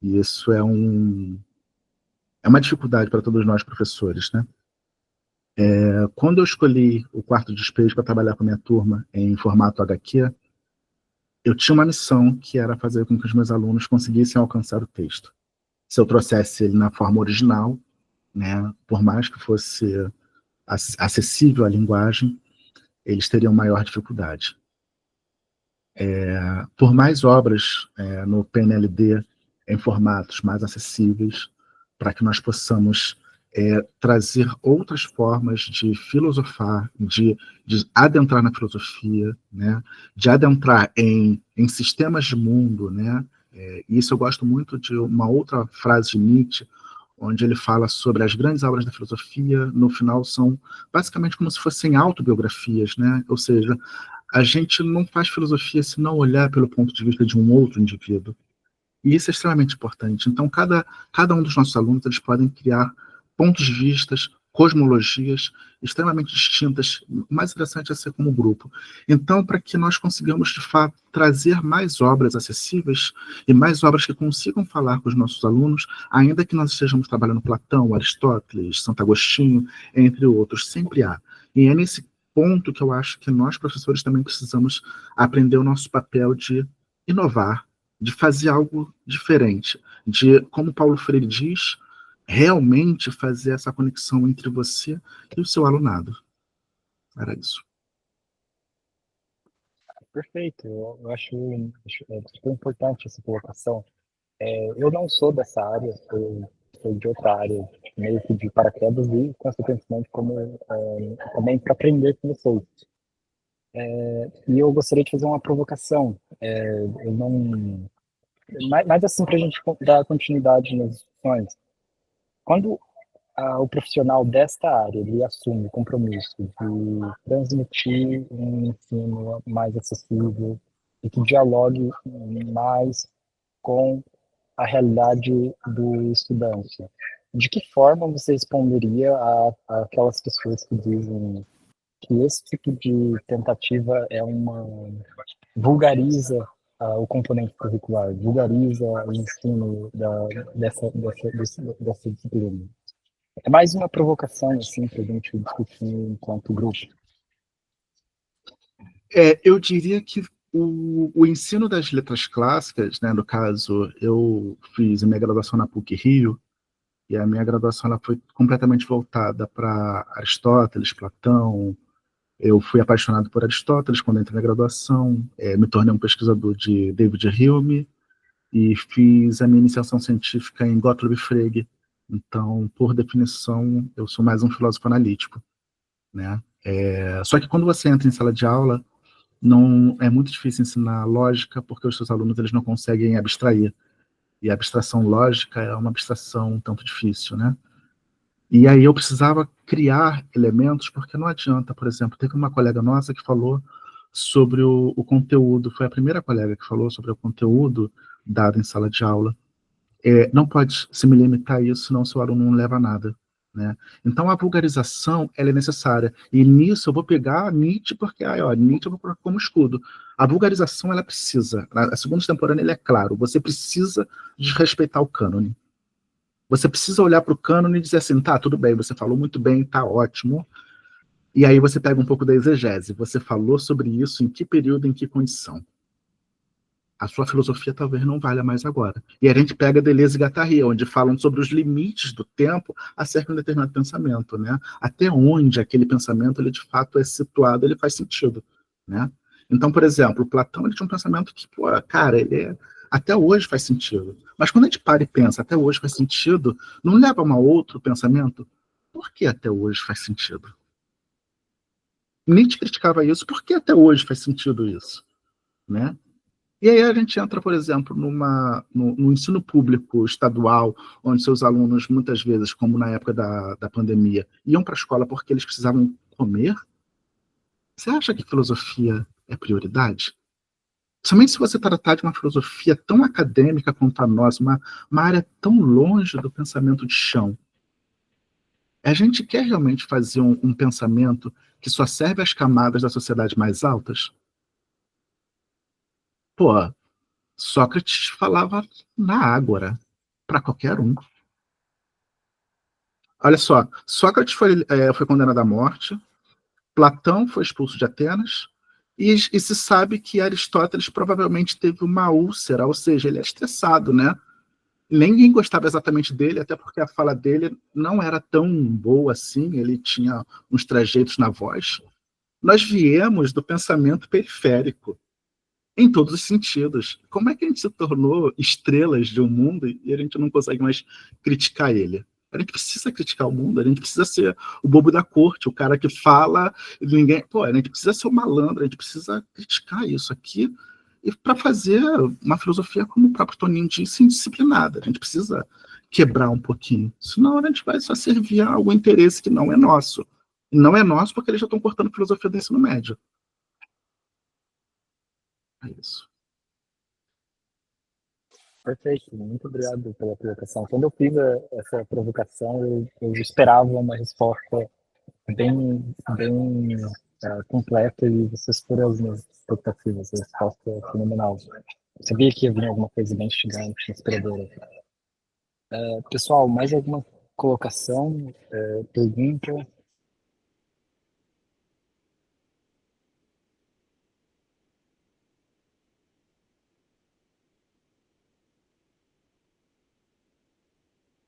E isso é uma dificuldade para todos nós, professores, né? Quando eu escolhi o quarto despejo para trabalhar com a minha turma em formato HQ, eu tinha uma missão que era fazer com que os meus alunos conseguissem alcançar o texto. Se eu trouxesse ele na forma original, né, por mais que fosse acessível à linguagem, eles teriam maior dificuldade. Por mais obras no PNLD em formatos mais acessíveis, para que nós possamos trazer outras formas de filosofar, de adentrar na filosofia, né, de adentrar em sistemas de mundo, né, e isso eu gosto muito de uma outra frase de Nietzsche, onde ele fala sobre as grandes obras da filosofia, no final são basicamente como se fossem autobiografias, né, ou seja, a gente não faz filosofia se não olhar pelo ponto de vista de um outro indivíduo. E isso é extremamente importante. Então, cada um dos nossos alunos, eles podem criar pontos de vistas, cosmologias extremamente distintas. O mais interessante é ser como grupo. Então, para que nós consigamos, de fato, trazer mais obras acessíveis e mais obras que consigam falar com os nossos alunos, ainda que nós estejamos trabalhando Platão, Aristóteles, Santo Agostinho, entre outros, sempre há. E é nesse ponto que eu acho que nós, professores, também precisamos aprender o nosso papel de inovar, de fazer algo diferente, de, como Paulo Freire diz, realmente fazer essa conexão entre você e o seu alunado. Era isso. Perfeito, eu acho super importante essa colocação. Eu não sou dessa área, sou de outra área, meio que de paraquedas e, consequentemente, também para aprender com vocês. E eu gostaria de fazer uma provocação. Eu não, mas assim, para a gente dar continuidade nas discussões, quando o profissional desta área ele assume o compromisso de transmitir um ensino mais acessível e que dialogue mais com a realidade do estudante, de que forma você responderia a aquelas pessoas que dizem que esse tipo de tentativa vulgariza o componente curricular, vulgariza o ensino dessa disciplina? É mais uma provocação, assim, para a gente discutir enquanto grupo. Eu diria que o ensino das letras clássicas, né, no caso, eu fiz a minha graduação na PUC-Rio, e a minha graduação ela foi completamente voltada para Aristóteles, Platão. Eu fui apaixonado por Aristóteles quando entrei na graduação, me tornei um pesquisador de David Hume, e fiz a minha iniciação científica em Gottlob Frege. Então, por definição, eu sou mais um filósofo analítico, né? Só que quando você entra em sala de aula, não é muito difícil ensinar lógica, porque os seus alunos eles não conseguem abstrair. E a abstração lógica é uma abstração um tanto difícil, né? E aí eu precisava criar elementos, porque não adianta, por exemplo, teve uma colega nossa que falou sobre o conteúdo, foi a primeira colega que falou sobre o conteúdo dado em sala de aula. Não pode se me limitar a isso, senão o seu aluno não leva a nada, né? Então a vulgarização ela é necessária, e nisso eu vou pegar Nietzsche, porque Nietzsche eu vou colocar como escudo. A vulgarização ela precisa, a segunda extemporânea ele é claro, você precisa desrespeitar o cânone. Você precisa olhar para o cânone e dizer assim, tá, tudo bem, você falou muito bem, tá ótimo. E aí você pega um pouco da exegese. Você falou sobre isso, em que período, em que condição. A sua filosofia talvez não valha mais agora. E a gente pega Deleuze e Guattari, onde falam sobre os limites do tempo acerca de um determinado pensamento, né? Até onde aquele pensamento, ele de fato é situado, ele faz sentido, né? Então, por exemplo, Platão, ele tinha um pensamento que, pô, cara, até hoje faz sentido. Mas quando a gente para e pensa, até hoje faz sentido, não leva a um outro pensamento? Por que até hoje faz sentido? Nietzsche criticava isso, por que até hoje faz sentido isso? Né? E aí a gente entra, por exemplo, no ensino público estadual, onde seus alunos, muitas vezes, como na época da pandemia, iam para a escola porque eles precisavam comer. Você acha que filosofia é prioridade? Somente se você tratar de uma filosofia tão acadêmica quanto a nossa, uma área tão longe do pensamento de chão. A gente quer realmente fazer um pensamento que só serve às camadas da sociedade mais altas? Pô, Sócrates falava na ágora, para qualquer um. Olha só, Sócrates foi condenado à morte, Platão foi expulso de Atenas, e se sabe que Aristóteles provavelmente teve uma úlcera, ou seja, ele é estressado, né? Ninguém gostava exatamente dele, até porque a fala dele não era tão boa assim, ele tinha uns trejeitos na voz. Nós viemos do pensamento periférico, em todos os sentidos. Como é que a gente se tornou estrelas de um mundo e a gente não consegue mais criticar ele? A gente precisa criticar o mundo, a gente precisa ser o bobo da corte, o cara que fala e ninguém... Pô, a gente precisa ser o malandro, a gente precisa criticar isso aqui e para fazer uma filosofia como o próprio Toninho disse, indisciplinada. A gente precisa quebrar um pouquinho, senão a gente vai só servir a algum interesse que não é nosso. E não é nosso porque eles já estão cortando filosofia do ensino médio. É isso. Perfeito, muito obrigado pela provocação. Quando eu fiz essa provocação, eu esperava uma resposta bem completa e você superou as minhas expectativas. A resposta é fenomenal. Eu sabia que ia vir alguma coisa bem instigante, inspiradora. Pessoal, mais alguma colocação, pergunta?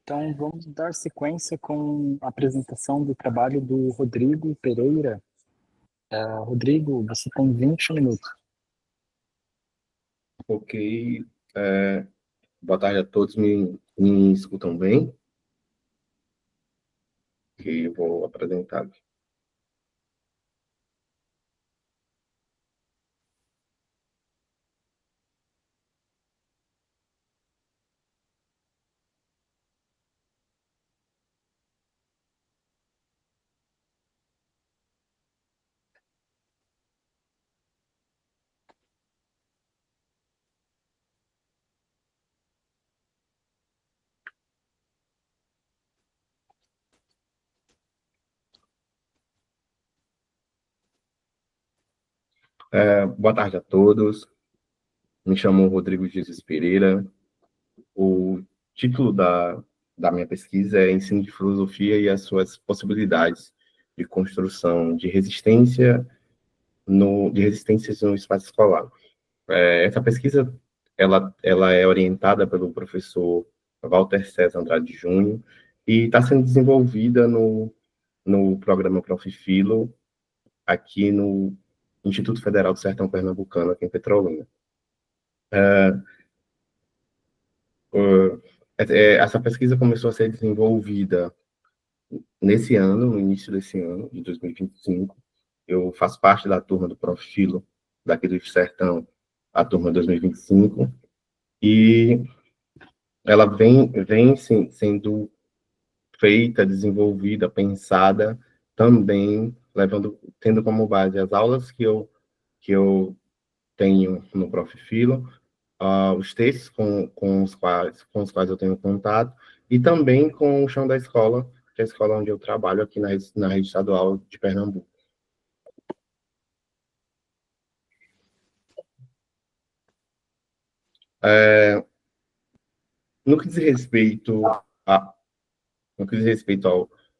Então, vamos dar sequência com a apresentação do trabalho do Rodrigo Pereira. Rodrigo, você tem 20 minutos. Ok. Boa tarde a todos. Me escutam bem? Ok, eu vou apresentar aqui. Boa tarde a todos. Me chamo Rodrigo Jesus Pereira. O título da minha pesquisa é Ensino de Filosofia e as suas possibilidades de construção de resistências no espaço escolar. Essa pesquisa ela é orientada pelo professor Walter César Andrade Júnior e está sendo desenvolvida no programa Profifilo, aqui no Instituto Federal do Sertão Pernambucano, aqui em Petrolina. Essa pesquisa começou a ser desenvolvida nesse ano, no início desse ano, de 2025. Eu faço parte da turma do Profilo, daqui do Sertão, a turma 2025, e ela vem sendo feita, desenvolvida, pensada, também tendo como base as aulas que eu tenho no Profilo, os textos com os quais eu tenho contato, e também com o chão da escola, que é a escola onde eu trabalho aqui na rede estadual de Pernambuco. No que diz respeito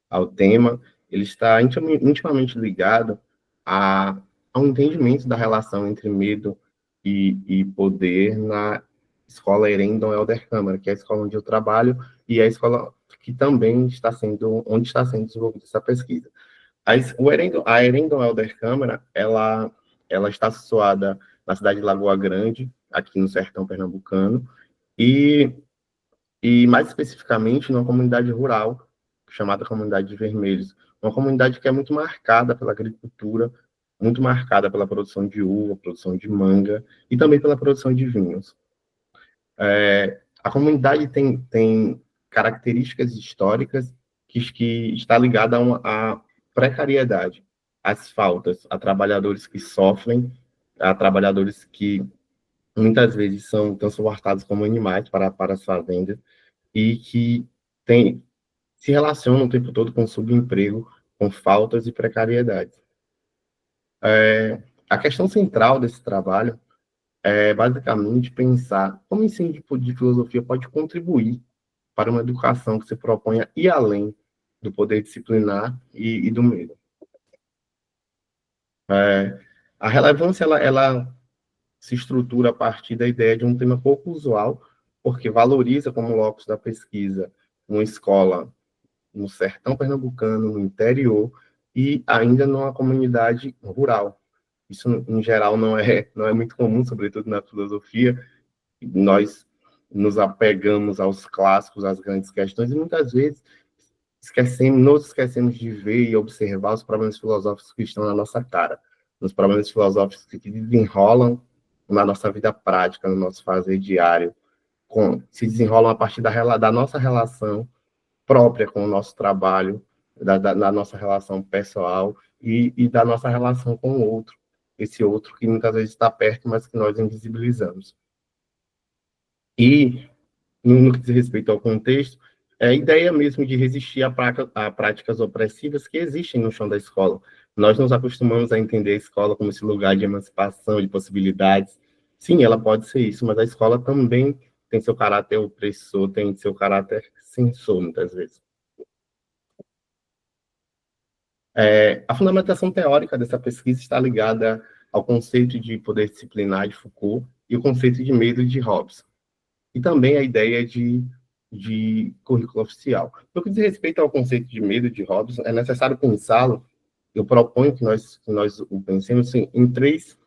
ao tema, ele está intimamente ligado ao entendimento da relação entre medo e poder na escola Herendon Helder Câmara, que é a escola onde eu trabalho e é a escola que também onde está sendo desenvolvida essa pesquisa. A Herendon Helder Câmara, ela está situada na cidade de Lagoa Grande, aqui no sertão pernambucano, e mais especificamente numa comunidade rural, chamada Comunidade de Vermelhos, uma comunidade que é muito marcada pela agricultura, muito marcada pela produção de uva, produção de manga, e também pela produção de vinhos. A comunidade tem características históricas que está ligada à precariedade, às faltas, a trabalhadores que sofrem, a trabalhadores que muitas vezes são transportados como animais para as fazendas e que se relacionam o tempo todo com subemprego, com faltas e precariedade. A questão central desse trabalho é basicamente pensar como o ensino de filosofia pode contribuir para uma educação que se proponha ir além do poder disciplinar e do medo. A relevância, ela se estrutura a partir da ideia de um tema pouco usual, porque valoriza como locus da pesquisa uma escola no sertão pernambucano, no interior, e ainda numa comunidade rural. Isso, em geral, não é muito comum, sobretudo na filosofia. Nós nos apegamos aos clássicos, às grandes questões, e muitas vezes nos esquecemos de ver e observar os problemas filosóficos que estão na nossa cara, os problemas filosóficos que desenrolam na nossa vida prática, no nosso fazer diário, se desenrolam a partir da nossa relação própria com o nosso trabalho, da nossa relação pessoal e da nossa relação com o outro, esse outro que muitas vezes está perto, mas que nós invisibilizamos. E, no que diz respeito ao contexto, é a ideia mesmo de resistir a práticas opressivas que existem no chão da escola. Nós nos acostumamos a entender a escola como esse lugar de emancipação, de possibilidades. Sim, ela pode ser isso, mas a escola também tem seu caráter opressor, tem seu caráter censor, muitas vezes. A fundamentação teórica dessa pesquisa está ligada ao conceito de poder disciplinar de Foucault e o conceito de medo de Hobbes, e também a ideia de currículo oficial. No que diz respeito ao conceito de medo de Hobbes, é necessário pensá-lo, eu proponho que nós o pensemos assim, em 3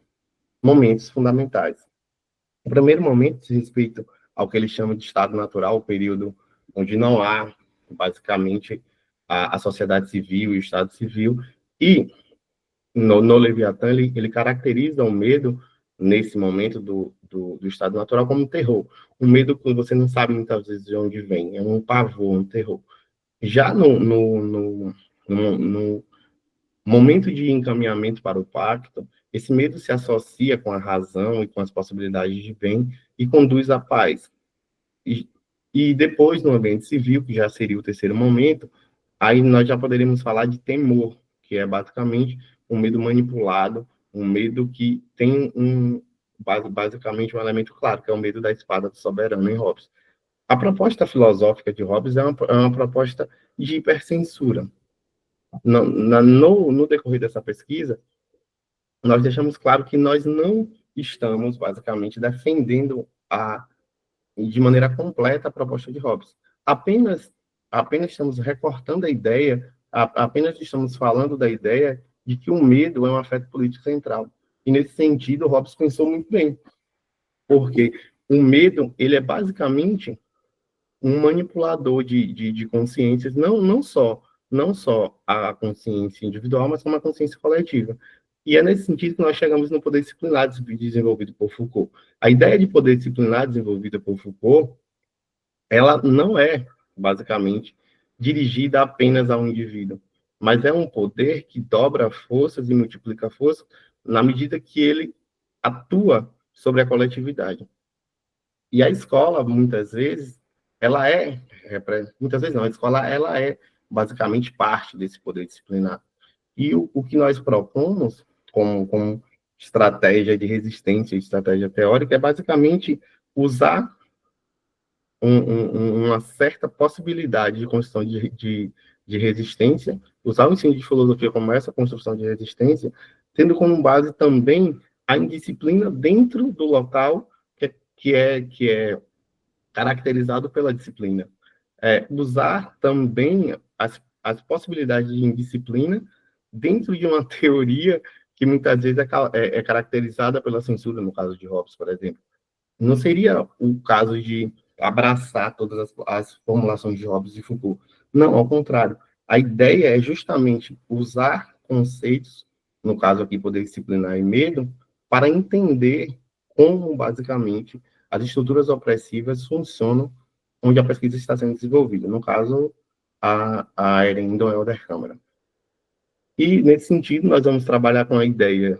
momentos fundamentais. O primeiro momento diz respeito ao que ele chama de estado natural, o período onde não há, basicamente, a sociedade civil e o Estado civil, e no Leviatã ele caracteriza o medo, nesse momento do estado natural, como terror. Um medo que você não sabe muitas vezes de onde vem, é um pavor, um terror. Já no momento de encaminhamento para o pacto, esse medo se associa com a razão e com as possibilidades de bem e conduz à paz. E depois, no ambiente civil, que já seria o terceiro momento, aí nós já poderíamos falar de temor, que é basicamente um medo manipulado, um medo que tem basicamente um elemento claro, que é o medo da espada do soberano em Hobbes. A proposta filosófica de Hobbes é uma proposta de hipercensura. No decorrer dessa pesquisa, nós deixamos claro que nós não estamos, basicamente, defendendo de maneira completa a proposta de Hobbes. Apenas estamos recortando a ideia, apenas estamos falando da ideia de que o medo é um afeto político central. E, nesse sentido, Hobbes pensou muito bem, porque o medo, ele é basicamente um manipulador de consciências, não só a consciência individual, mas como a consciência coletiva. E é nesse sentido que nós chegamos no poder disciplinar desenvolvido por Foucault. A ideia de poder disciplinar desenvolvida por Foucault, ela não é, basicamente, dirigida apenas ao indivíduo, mas é um poder que dobra forças e multiplica forças na medida que ele atua sobre a coletividade. E a escola, muitas vezes, muitas vezes não, a escola, ela é basicamente parte desse poder disciplinar. E o que nós propomos como estratégia de resistência, estratégia teórica, é basicamente usar uma certa possibilidade de construção de resistência, usar o ensino de filosofia como essa construção de resistência, tendo como base também a indisciplina dentro do local que é caracterizado pela disciplina. Usar também as possibilidades de indisciplina dentro de uma teoria que muitas vezes é caracterizada pela censura, no caso de Hobbes, por exemplo. Não seria o caso de abraçar todas as formulações de Hobbes e Foucault. Não, ao contrário. A ideia é justamente usar conceitos, no caso aqui, poder disciplinar e medo, para entender como, basicamente, as estruturas opressivas funcionam onde a pesquisa está sendo desenvolvida. No caso, a Erendon Helder Câmara. E, nesse sentido, nós vamos trabalhar com a ideia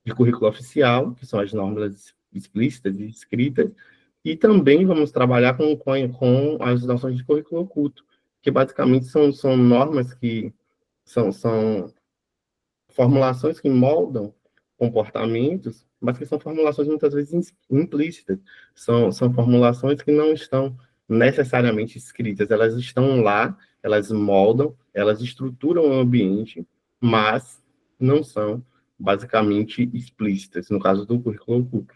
de currículo oficial, que são as normas explícitas e escritas, e também vamos trabalhar com as noções de currículo oculto, que basicamente são normas que são formulações que moldam comportamentos, mas que são formulações muitas vezes implícitas, são formulações que não estão necessariamente escritas, elas estão lá, elas moldam, elas estruturam o ambiente, mas não são basicamente explícitas, no caso do currículo oculto.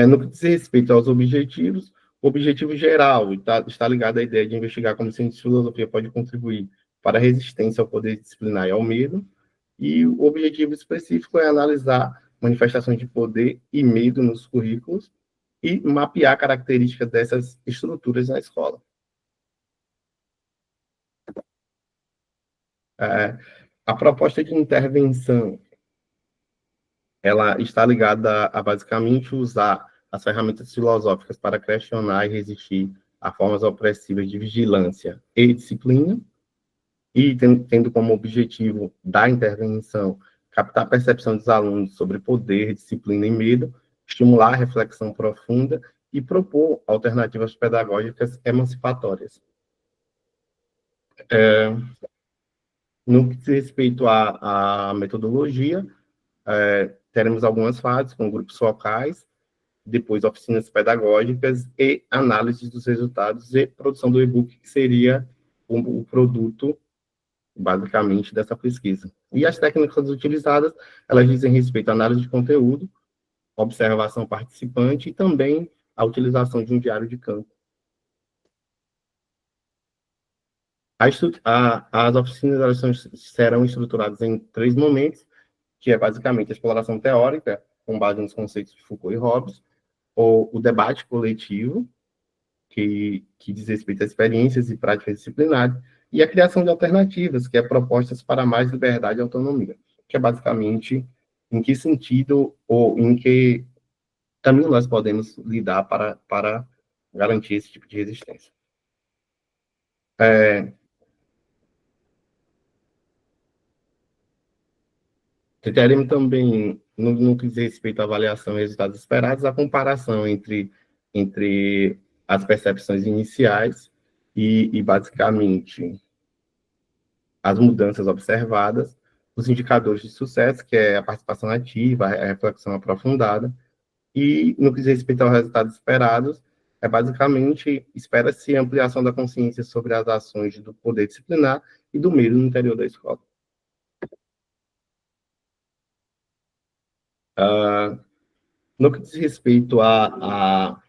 No que diz respeito aos objetivos, o objetivo geral está ligado à ideia de investigar como a ciência de filosofia pode contribuir para a resistência ao poder disciplinar e ao medo, e o objetivo específico é analisar manifestações de poder e medo nos currículos e mapear características dessas estruturas na escola. A proposta de intervenção, ela está ligada a basicamente usar as ferramentas filosóficas para questionar e resistir a formas opressivas de vigilância e disciplina, e tendo como objetivo da intervenção captar a percepção dos alunos sobre poder, disciplina e medo, estimular a reflexão profunda e propor alternativas pedagógicas emancipatórias. No que diz respeito à metodologia, teremos algumas fases com grupos focais, depois oficinas pedagógicas e análise dos resultados e produção do e-book, que seria o produto, basicamente, dessa pesquisa. E as técnicas utilizadas, elas dizem respeito à análise de conteúdo, observação participante e também a utilização de um diário de campo. As oficinas elas serão estruturadas em 3 momentos, que é basicamente a exploração teórica, com base nos conceitos de Foucault e Hobbes, o debate coletivo, que diz respeito a experiências e práticas disciplinares, e a criação de alternativas, que é propostas para mais liberdade e autonomia, que é basicamente em que sentido ou em que caminho nós podemos lidar para garantir esse tipo de resistência. Teremos também, no que diz respeito à avaliação e resultados esperados, a comparação entre as percepções iniciais e basicamente, as mudanças observadas, os indicadores de sucesso, que é a participação ativa, a reflexão aprofundada, e no que diz respeito aos resultados esperados, basicamente, espera-se ampliação da consciência sobre as ações do poder disciplinar e do medo no interior da escola. No que diz respeito à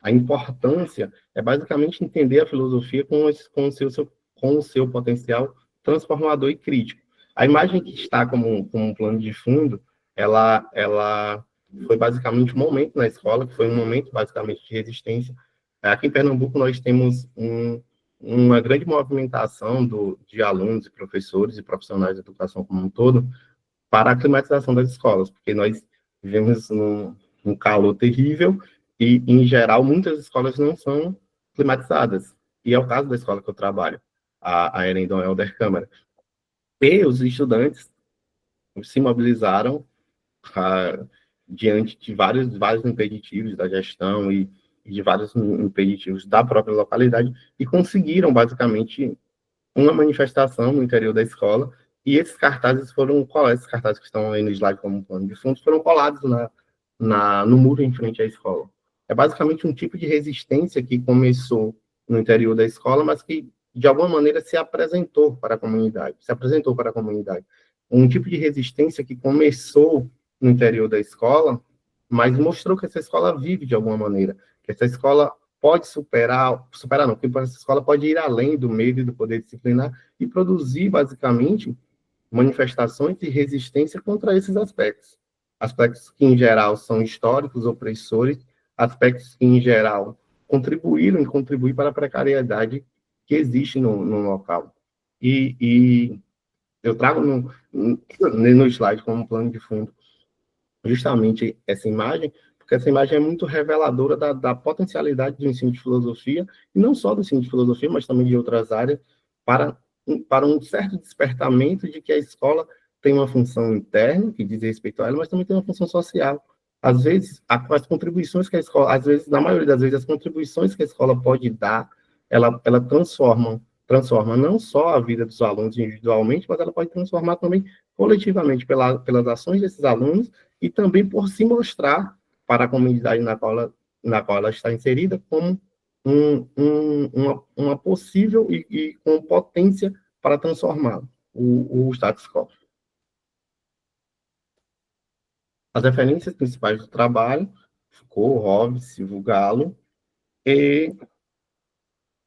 importância, basicamente entender a filosofia com o seu potencial transformador e crítico. A imagem que está como um plano de fundo, ela foi basicamente um momento na escola, que foi um momento basicamente de resistência. Aqui em Pernambuco nós temos uma grande movimentação de alunos e professores e profissionais de educação como um todo para a climatização das escolas, porque nós vivemos num calor terrível e, em geral, muitas escolas não são climatizadas. E é o caso da escola que eu trabalho, a Herendon Helder Câmara. E os estudantes se mobilizaram diante de vários impeditivos da gestão e de vários impeditivos da própria localidade e conseguiram, basicamente, uma manifestação no interior da escola. E esses cartazes esses cartazes que estão aí no slide como um plano de fundo, foram colados no muro em frente à escola. É basicamente um tipo de resistência que começou no interior da escola, mas que, de alguma maneira, se apresentou para a comunidade. Um tipo de resistência que começou no interior da escola, mas mostrou que essa escola vive de alguma maneira, que essa escola pode que essa escola pode ir além do medo e do poder disciplinar e produzir, basicamente, manifestações de resistência contra esses aspectos. Aspectos que, em geral, são históricos, opressores, aspectos que, em geral, contribuem para a precariedade que existe no local. E eu trago no slide como um plano de fundo justamente essa imagem, porque essa imagem é muito reveladora da potencialidade do ensino de filosofia, e não só do ensino de filosofia, mas também de outras áreas, para um certo despertamento de que a escola tem uma função interna, que diz respeito a ela, mas também tem uma função social. Às vezes, as contribuições que a escola, na maioria das vezes, as contribuições que a escola pode dar, ela transforma não só a vida dos alunos individualmente, mas ela pode transformar também coletivamente pelas ações desses alunos e também por se mostrar para a comunidade na qual ela está inserida como uma possível e com potência para transformar o status quo. As referências principais do trabalho, Foucault, Hobbes, Silvio Galo, e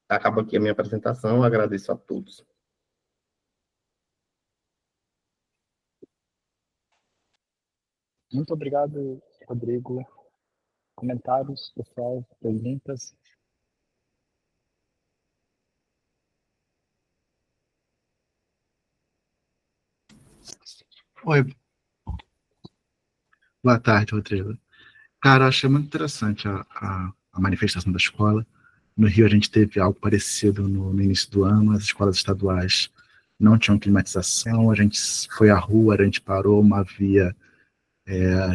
acaba aqui a minha apresentação, agradeço a todos. Muito obrigado, Rodrigo. Comentários, pessoal, perguntas? Oi, boa tarde, Rodrigo. Cara, eu achei muito interessante a manifestação da escola. No Rio, a gente teve algo parecido no início do ano. As escolas estaduais não tinham climatização. A gente foi à rua, a gente parou uma via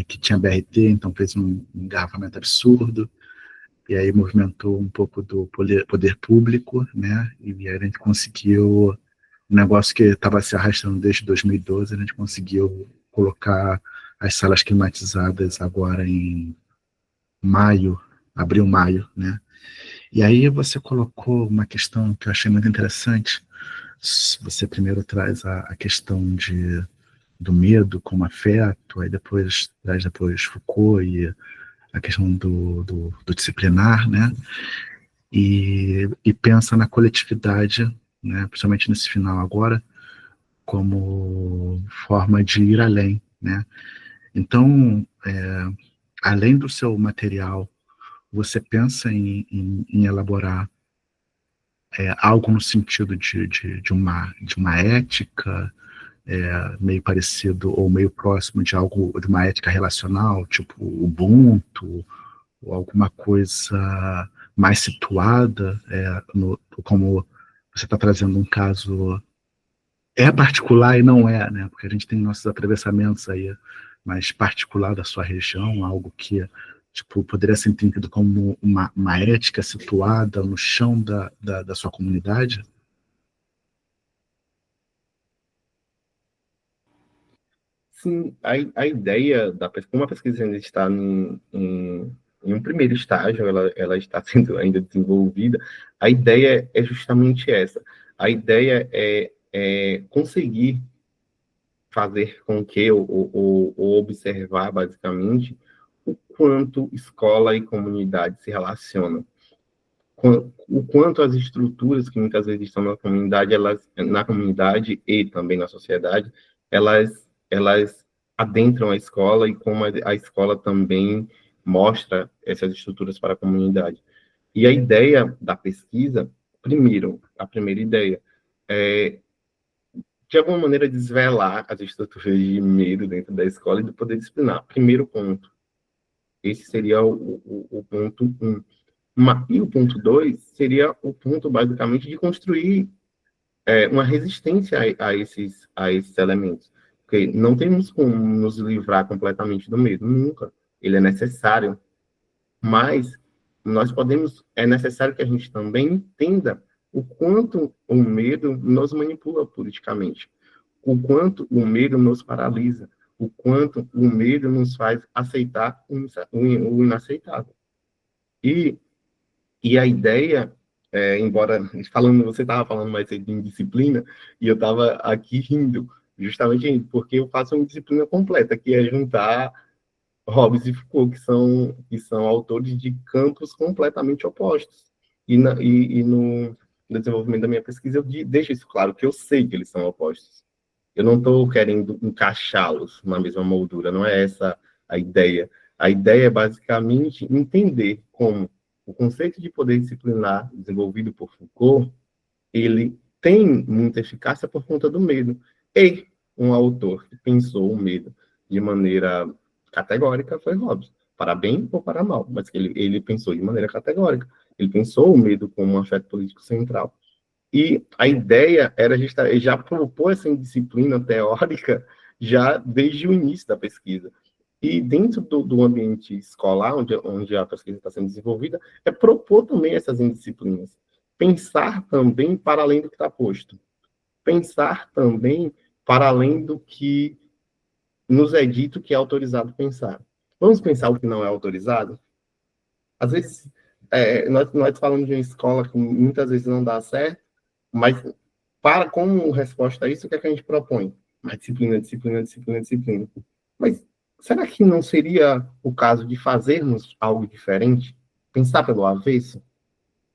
que tinha BRT, então fez um engarrafamento absurdo. E aí movimentou um pouco do poder público, né? E aí a gente conseguiu um negócio que estava se arrastando desde 2012, a gente conseguiu colocar as salas climatizadas agora em maio, abril, maio, né? E aí você colocou uma questão que eu achei muito interessante. Você primeiro traz a questão do medo como afeto, aí depois traz Foucault e a questão do disciplinar, né? E pensa na coletividade, né? Principalmente nesse final agora, como forma de ir além, né? Então, além do seu material, você pensa em elaborar algo no sentido de uma ética meio parecido ou meio próximo de algo, de uma ética relacional, tipo Ubuntu, ou alguma coisa mais situada, como você está trazendo um caso particular e não né? Porque a gente tem nossos atravessamentos aí mais particular da sua região, algo que tipo, poderia ser entendido como uma ética situada no chão da sua comunidade? Sim, a ideia como a pesquisa ainda está em um primeiro estágio, ela está sendo ainda desenvolvida, a ideia é justamente essa. A ideia é conseguir fazer com que, ou observar, basicamente, o quanto escola e comunidade se relacionam. O quanto as estruturas que muitas vezes estão na comunidade e também na sociedade, elas adentram a escola e como a escola também mostra essas estruturas para a comunidade. E a ideia da pesquisa, a primeira ideia, é, de alguma maneira, desvelar as estruturas de medo dentro da escola e do poder disciplinar. Primeiro ponto. Esse seria o ponto 1. E o ponto 2 seria o ponto, basicamente, de construir uma resistência a esses elementos. Porque não temos como nos livrar completamente do medo, nunca. Ele é necessário. Mas é necessário que a gente também entenda o quanto o medo nos manipula politicamente, o quanto o medo nos paralisa, o quanto o medo nos faz aceitar o inaceitável. E a ideia, embora você estava falando mais cedo de indisciplina, e eu estava aqui rindo, justamente porque eu faço uma disciplina completa, que é juntar Hobbes e Foucault, que são autores de campos completamente opostos. E no desenvolvimento da minha pesquisa, eu deixo isso claro, que eu sei que eles são opostos. Eu não estou querendo encaixá-los na mesma moldura, não é essa a ideia. A ideia é basicamente entender como o conceito de poder disciplinar, desenvolvido por Foucault, ele tem muita eficácia por conta do medo. E um autor que pensou o medo de maneira categórica foi Hobbes, para bem ou para mal, mas ele pensou de maneira categórica. Ele pensou o medo como um afeto político central. E a ideia era já propor essa indisciplina teórica já desde o início da pesquisa. E dentro do ambiente escolar, onde a pesquisa está sendo desenvolvida, é propor também essas indisciplinas. Pensar também para além do que está posto. Pensar também para além do que nos é dito que é autorizado pensar. Vamos pensar o que não é autorizado? Às vezes, nós falamos de uma escola que muitas vezes não dá certo, mas como resposta a isso, o que é que a gente propõe? Mais disciplina, disciplina, disciplina, disciplina. Mas será que não seria o caso de fazermos algo diferente? Pensar pelo avesso?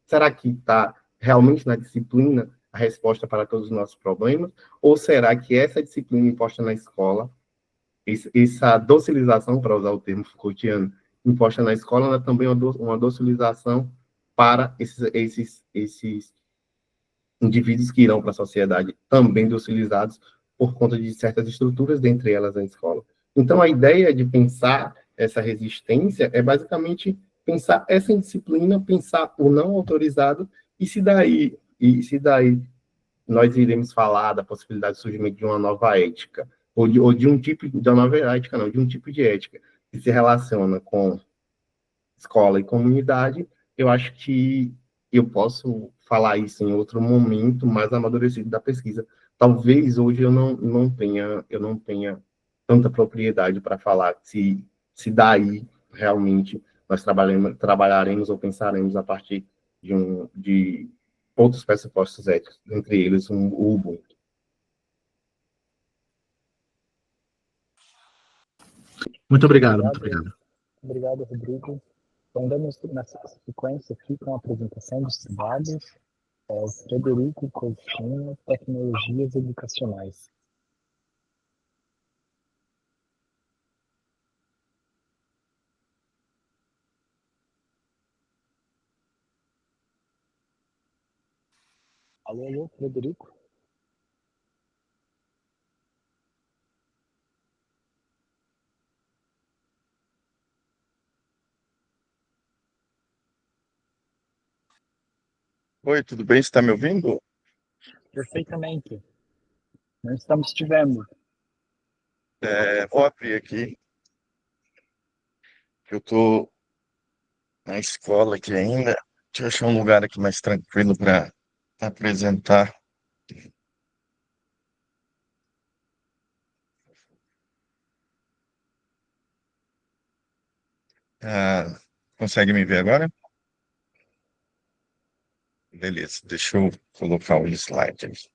Será que está realmente na disciplina a resposta para todos os nossos problemas? Ou será que essa disciplina imposta na escola, essa docilização, para usar o termo Foucaultiano, imposta na escola, ela também é uma docilização para esses indivíduos que irão para a sociedade também docilizados por conta de certas estruturas, dentre elas a escola. Então, a ideia de pensar essa resistência é basicamente pensar essa indisciplina, pensar o não autorizado, e se daí nós iremos falar da possibilidade de surgimento de uma nova ética, ou de um tipo de uma nova ética, não, de um tipo de ética que se relaciona com escola e comunidade. Eu acho que eu posso falar isso em outro momento mais amadurecido da pesquisa. Talvez hoje eu não tenha tanta propriedade para falar se daí realmente nós trabalharemos ou pensaremos a partir de outros pressupostos éticos, entre eles o Ubuntu. Muito obrigado, muito obrigado. Obrigado, Rodrigo. Então, dando na sequência aqui com a apresentação dos trabalhos, Frederico Coutinho, Tecnologias Educacionais. Alô, alô, Frederico? Oi, tudo bem? Você está me ouvindo? Perfeitamente. Não estamos te vendo. Vou abrir aqui, que eu estou na escola aqui ainda. Deixa eu achar um lugar aqui mais tranquilo para apresentar. Ah, consegue me ver agora? Beleza, deixa eu colocar o slide aqui.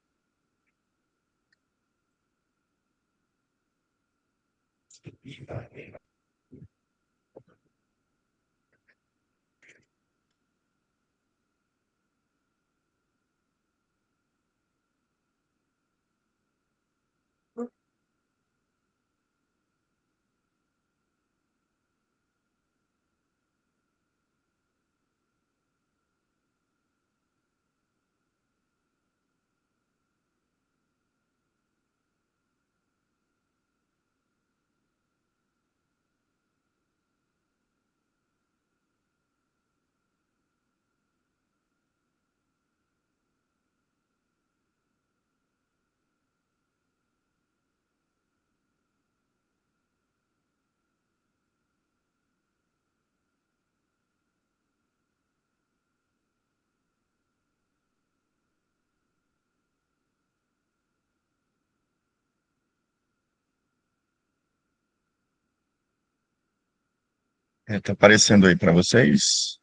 Está aparecendo aí para vocês?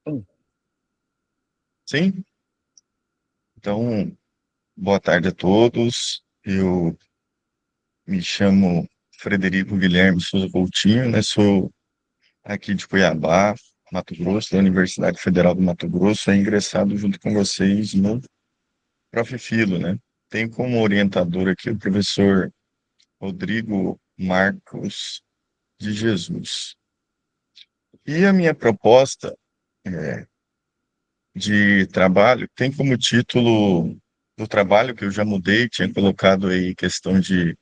Sim. Sim? Então, boa tarde a todos. Eu me chamo Frederico Guilherme Souza Coutinho, né? Sou aqui de Cuiabá, Mato Grosso, da Universidade Federal do Mato Grosso, é ingressado junto com vocês no Prof. Filo, né? Tem como orientador aqui o professor Rodrigo Marcos de Jesus. E a minha proposta de trabalho tem como título do trabalho, que eu já mudei, tinha colocado aí questão de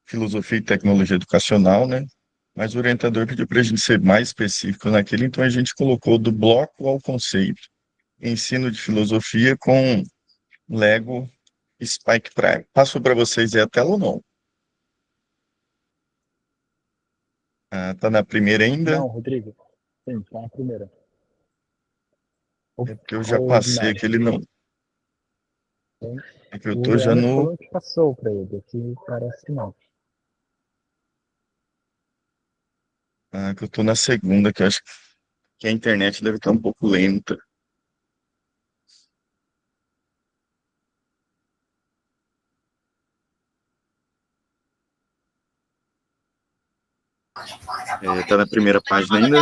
filosofia e tecnologia educacional, né? Mas o orientador pediu para a gente ser mais específico naquele, então a gente colocou do bloco ao conceito, ensino de filosofia com Lego Spike Prime. Passou para vocês aí a tela ou não? Ah, tá na primeira ainda? Não, Rodrigo. Sim, está na primeira. É porque eu já Ô, passei Dimário, aquele não. sim. É que eu tô O já Emerson no. falou que passou para ele, aqui parece que não. Que eu tô na segunda, que eu acho que a internet deve estar um pouco lenta. Tá na primeira página ainda?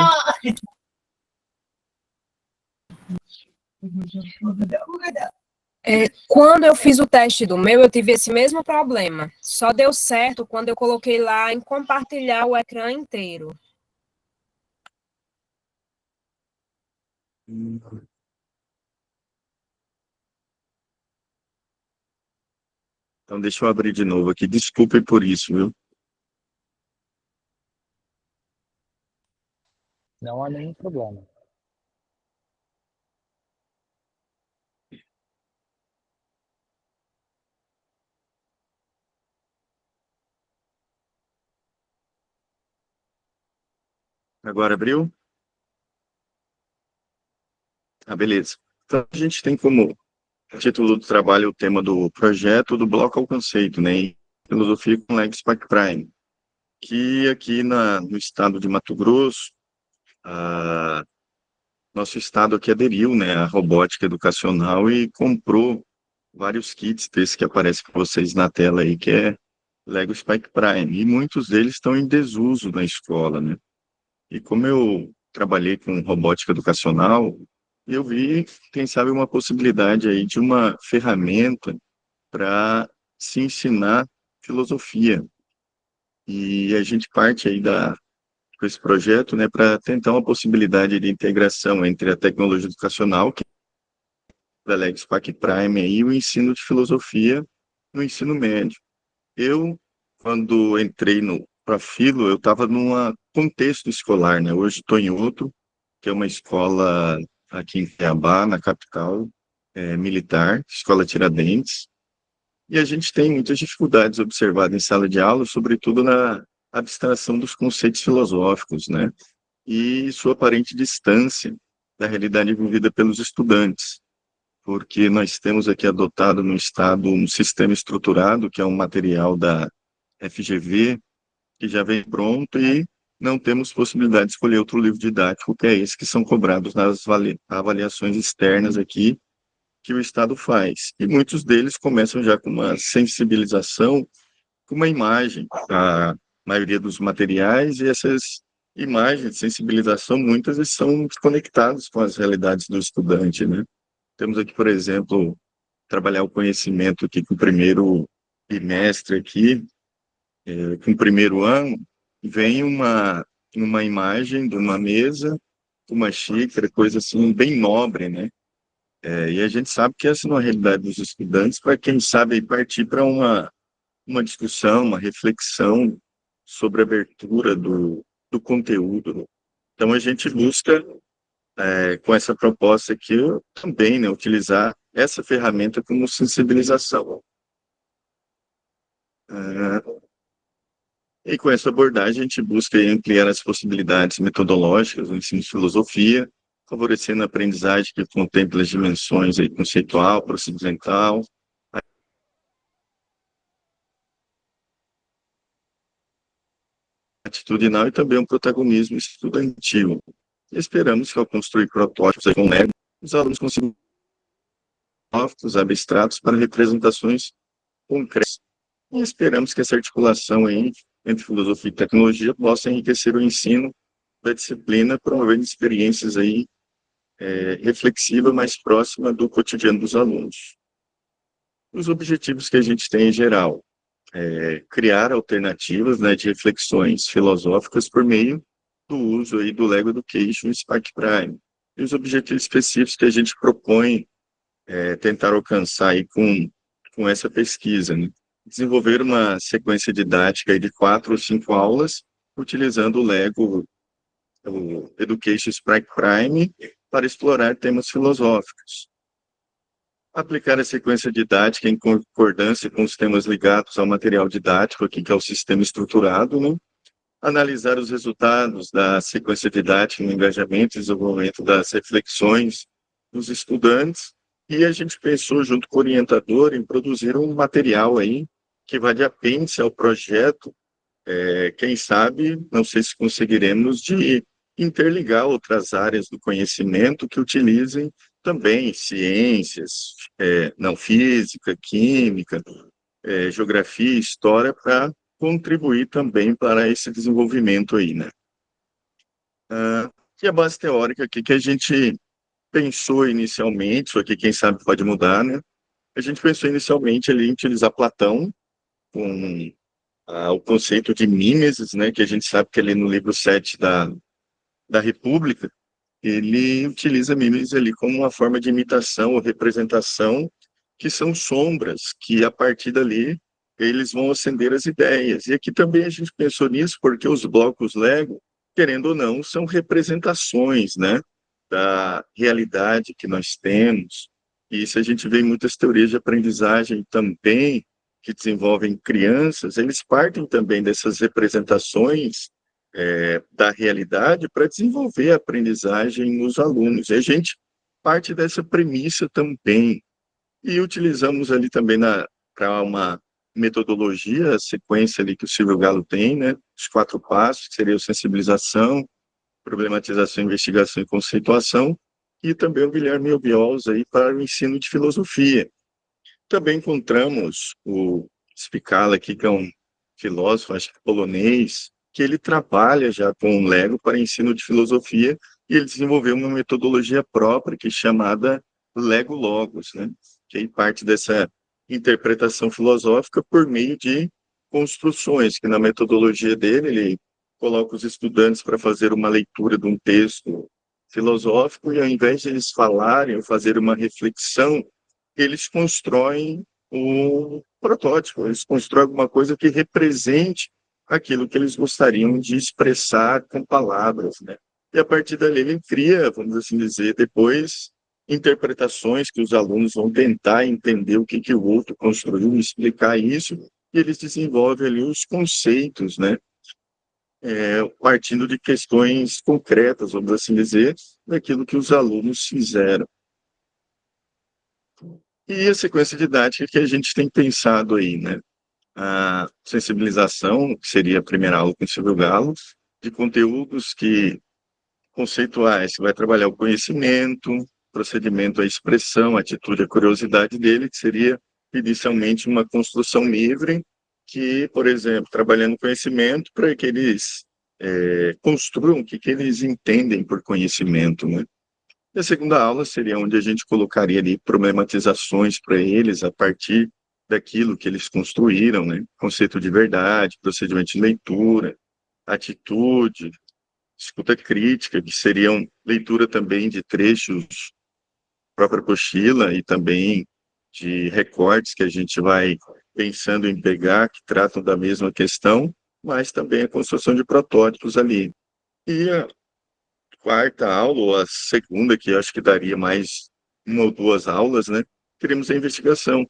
Quando eu fiz o teste do meu, eu tive esse mesmo problema. Só deu certo quando eu coloquei lá em compartilhar o ecrã inteiro. Então, deixa eu abrir de novo aqui. Desculpe por isso, viu? Não há nenhum problema. Agora abriu? Beleza. Então, a gente tem como título do trabalho o tema do projeto do bloco ao conceito, né? Em filosofia com Lex Pac Prime, que aqui no estado de Mato Grosso, nosso estado aqui aderiu, né, à robótica educacional e comprou vários kits desse que aparece para vocês na tela aí, que é Lego Spike Prime, e muitos deles estão em desuso na escola, né? E como eu trabalhei com robótica educacional, eu vi, quem sabe, uma possibilidade aí de uma ferramenta para se ensinar filosofia. E a gente parte aí com esse projeto, né, para tentar uma possibilidade de integração entre a tecnologia educacional, que é da Lex Pac Prime, e o ensino de filosofia no ensino médio. Eu, quando entrei no Profilo, eu estava num contexto escolar, né? Hoje estou em outro, que é uma escola aqui em Cuiabá, na capital, militar, Escola Tiradentes, e a gente tem muitas dificuldades observadas em sala de aula, sobretudo na abstração dos conceitos filosóficos, né? E sua aparente distância da realidade vivida pelos estudantes, porque nós temos aqui adotado no Estado um sistema estruturado, que é um material da FGV, que já vem pronto, e não temos possibilidade de escolher outro livro didático, que é esse que são cobrados nas avaliações externas aqui, que o Estado faz. E muitos deles começam já com uma sensibilização, com uma imagem, a maioria dos materiais, e essas imagens de sensibilização, muitas vezes são desconectadas com as realidades do estudante, né? Temos aqui, por exemplo, trabalhar o conhecimento aqui com o primeiro bimestre aqui, com o primeiro ano, vem uma imagem de uma mesa, uma xícara, coisa assim, bem nobre, né? E a gente sabe que essa não é a realidade dos estudantes, para quem sabe partir para uma discussão, uma reflexão sobre a abertura do conteúdo, né? Então, a gente busca, com essa proposta aqui, também, né, utilizar essa ferramenta como sensibilização. E com essa abordagem, a gente busca ampliar as possibilidades metodológicas do ensino de filosofia, favorecendo a aprendizagem que contempla as dimensões aí, conceitual, procedimental, atitudinal e também um protagonismo estudantil. E esperamos que, ao construir protótipos aí com Lego, os alunos consigam novos abstratos para representações concretas. E esperamos que essa articulação aí entre filosofia e tecnologia possa enriquecer o ensino da disciplina, promovendo experiências aí reflexiva, mais próxima do cotidiano dos alunos. Os objetivos que a gente tem em geral criar alternativas, né, de reflexões filosóficas por meio do uso aí do Lego Education e Spark Prime. E os objetivos específicos que a gente propõe tentar alcançar aí com essa pesquisa, né? Desenvolver uma sequência didática aí de 4 ou 5 aulas, utilizando o Lego, o Education Spark Prime, para explorar temas filosóficos. Aplicar a sequência didática em concordância com os temas ligados ao material didático, aqui que é o sistema estruturado, né? Analisar os resultados da sequência didática no engajamento e desenvolvimento das reflexões dos estudantes, e a gente pensou, junto com o orientador, em produzir um material aí que vai de apêndice ao projeto quem sabe, não sei se conseguiremos de interligar outras áreas do conhecimento que utilizem também ciências, não física, química, geografia, história, para contribuir também para esse desenvolvimento aí, né? E a base teórica aqui que a gente pensou inicialmente, isso aqui quem sabe pode mudar, né? A gente pensou inicialmente ali em utilizar Platão com o conceito de mimesis, né, que a gente sabe que ali no livro 7 da República, ele utiliza mimesis ali como uma forma de imitação ou representação, que são sombras, que a partir dali eles vão acender as ideias. E aqui também a gente pensou nisso porque os blocos Lego, querendo ou não, são representações, né, da realidade que nós temos. E isso a gente vê em muitas teorias de aprendizagem também, que desenvolvem crianças, eles partem também dessas representações da realidade para desenvolver a aprendizagem nos alunos. E a gente parte dessa premissa também. E utilizamos ali também para uma metodologia, a sequência ali que o Silvio Galo tem, né? Os 4 passos, que seria a sensibilização, problematização, investigação e conceituação, e também o Guilherme Obiols aí para o ensino de filosofia. Também encontramos o Spicala aqui, que é um filósofo, acho que polonês, que ele trabalha já com o Lego para ensino de filosofia e ele desenvolveu uma metodologia própria que é chamada Lego Logos, né? Que aí parte dessa interpretação filosófica por meio de construções, que na metodologia dele ele coloca os estudantes para fazer uma leitura de um texto filosófico e ao invés de eles falarem ou fazer uma reflexão, eles constroem um protótipo, eles constroem alguma coisa que represente aquilo que eles gostariam de expressar com palavras, né? E a partir dali ele cria, vamos assim dizer, depois interpretações que os alunos vão tentar entender o que o outro construiu, explicar isso, e eles desenvolvem ali os conceitos, né? Partindo de questões concretas, vamos assim dizer, daquilo que os alunos fizeram. E a sequência didática que a gente tem pensado aí, né? A sensibilização, que seria a primeira aula com o Silvio Galo, de conteúdos conceituais, que vai trabalhar o conhecimento, procedimento à expressão, a atitude, a curiosidade dele, que seria inicialmente uma construção livre, que, por exemplo, trabalhando conhecimento para que eles construam o que eles entendem por conhecimento, né? E a segunda aula seria onde a gente colocaria ali problematizações para eles a partir daquilo que eles construíram, né? Conceito de verdade, procedimento de leitura, atitude, escuta crítica, que seriam leitura também de trechos própria apostila e também de recortes que a gente vai pensando em pegar, que tratam da mesma questão, mas também a construção de protótipos ali. E a quarta aula, ou a segunda, que eu acho que daria mais 1 ou 2 aulas, né? Teremos a investigação.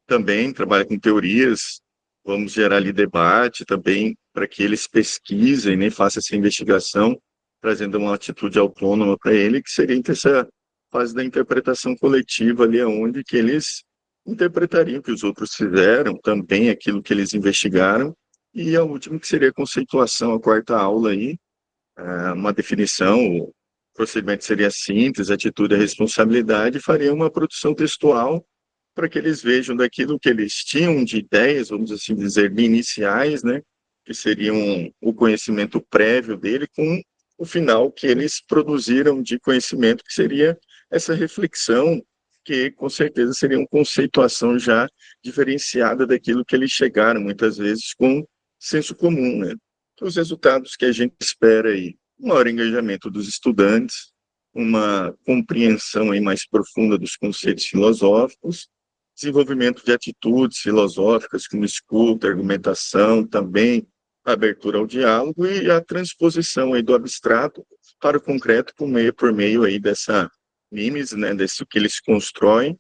Também trabalha com teorias, vamos gerar ali debate também, para que eles pesquisem, né, façam essa investigação, trazendo uma atitude autônoma para ele, que seria essa fase da interpretação coletiva ali, onde que eles interpretariam o que os outros fizeram, também aquilo que eles investigaram, e a última que seria a conceituação, a quarta aula aí, uma definição, o procedimento seria a síntese, a atitude e a responsabilidade, faria uma produção textual para que eles vejam daquilo que eles tinham de ideias, vamos assim dizer, iniciais, né, que seriam o conhecimento prévio dele, com o final que eles produziram de conhecimento, que seria essa reflexão, que com certeza seria uma conceituação já diferenciada daquilo que eles chegaram, muitas vezes, com senso comum, né? Os resultados que a gente espera aí, um maior engajamento dos estudantes, uma compreensão aí mais profunda dos conceitos filosóficos, desenvolvimento de atitudes filosóficas como escuta, argumentação, também a abertura ao diálogo e a transposição aí do abstrato para o concreto por meio aí dessa mimes, né, desse que eles constroem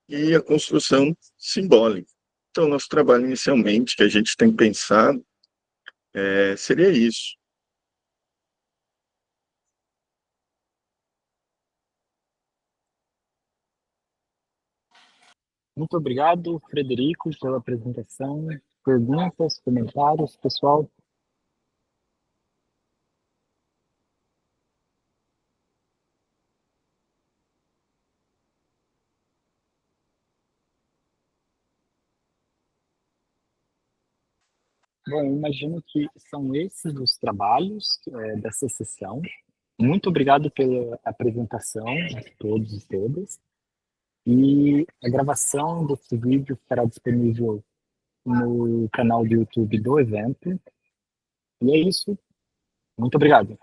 e a construção simbólica. Então, nosso trabalho inicialmente que a gente tem pensado seria isso. Muito obrigado, Frederico, pela apresentação. perguntas, comentários, pessoal? Bom, eu imagino que são esses os trabalhos dessa sessão. Muito obrigado pela apresentação a todos e todas. E a gravação desse vídeo estará disponível no canal do YouTube do evento. E é isso. Muito obrigado.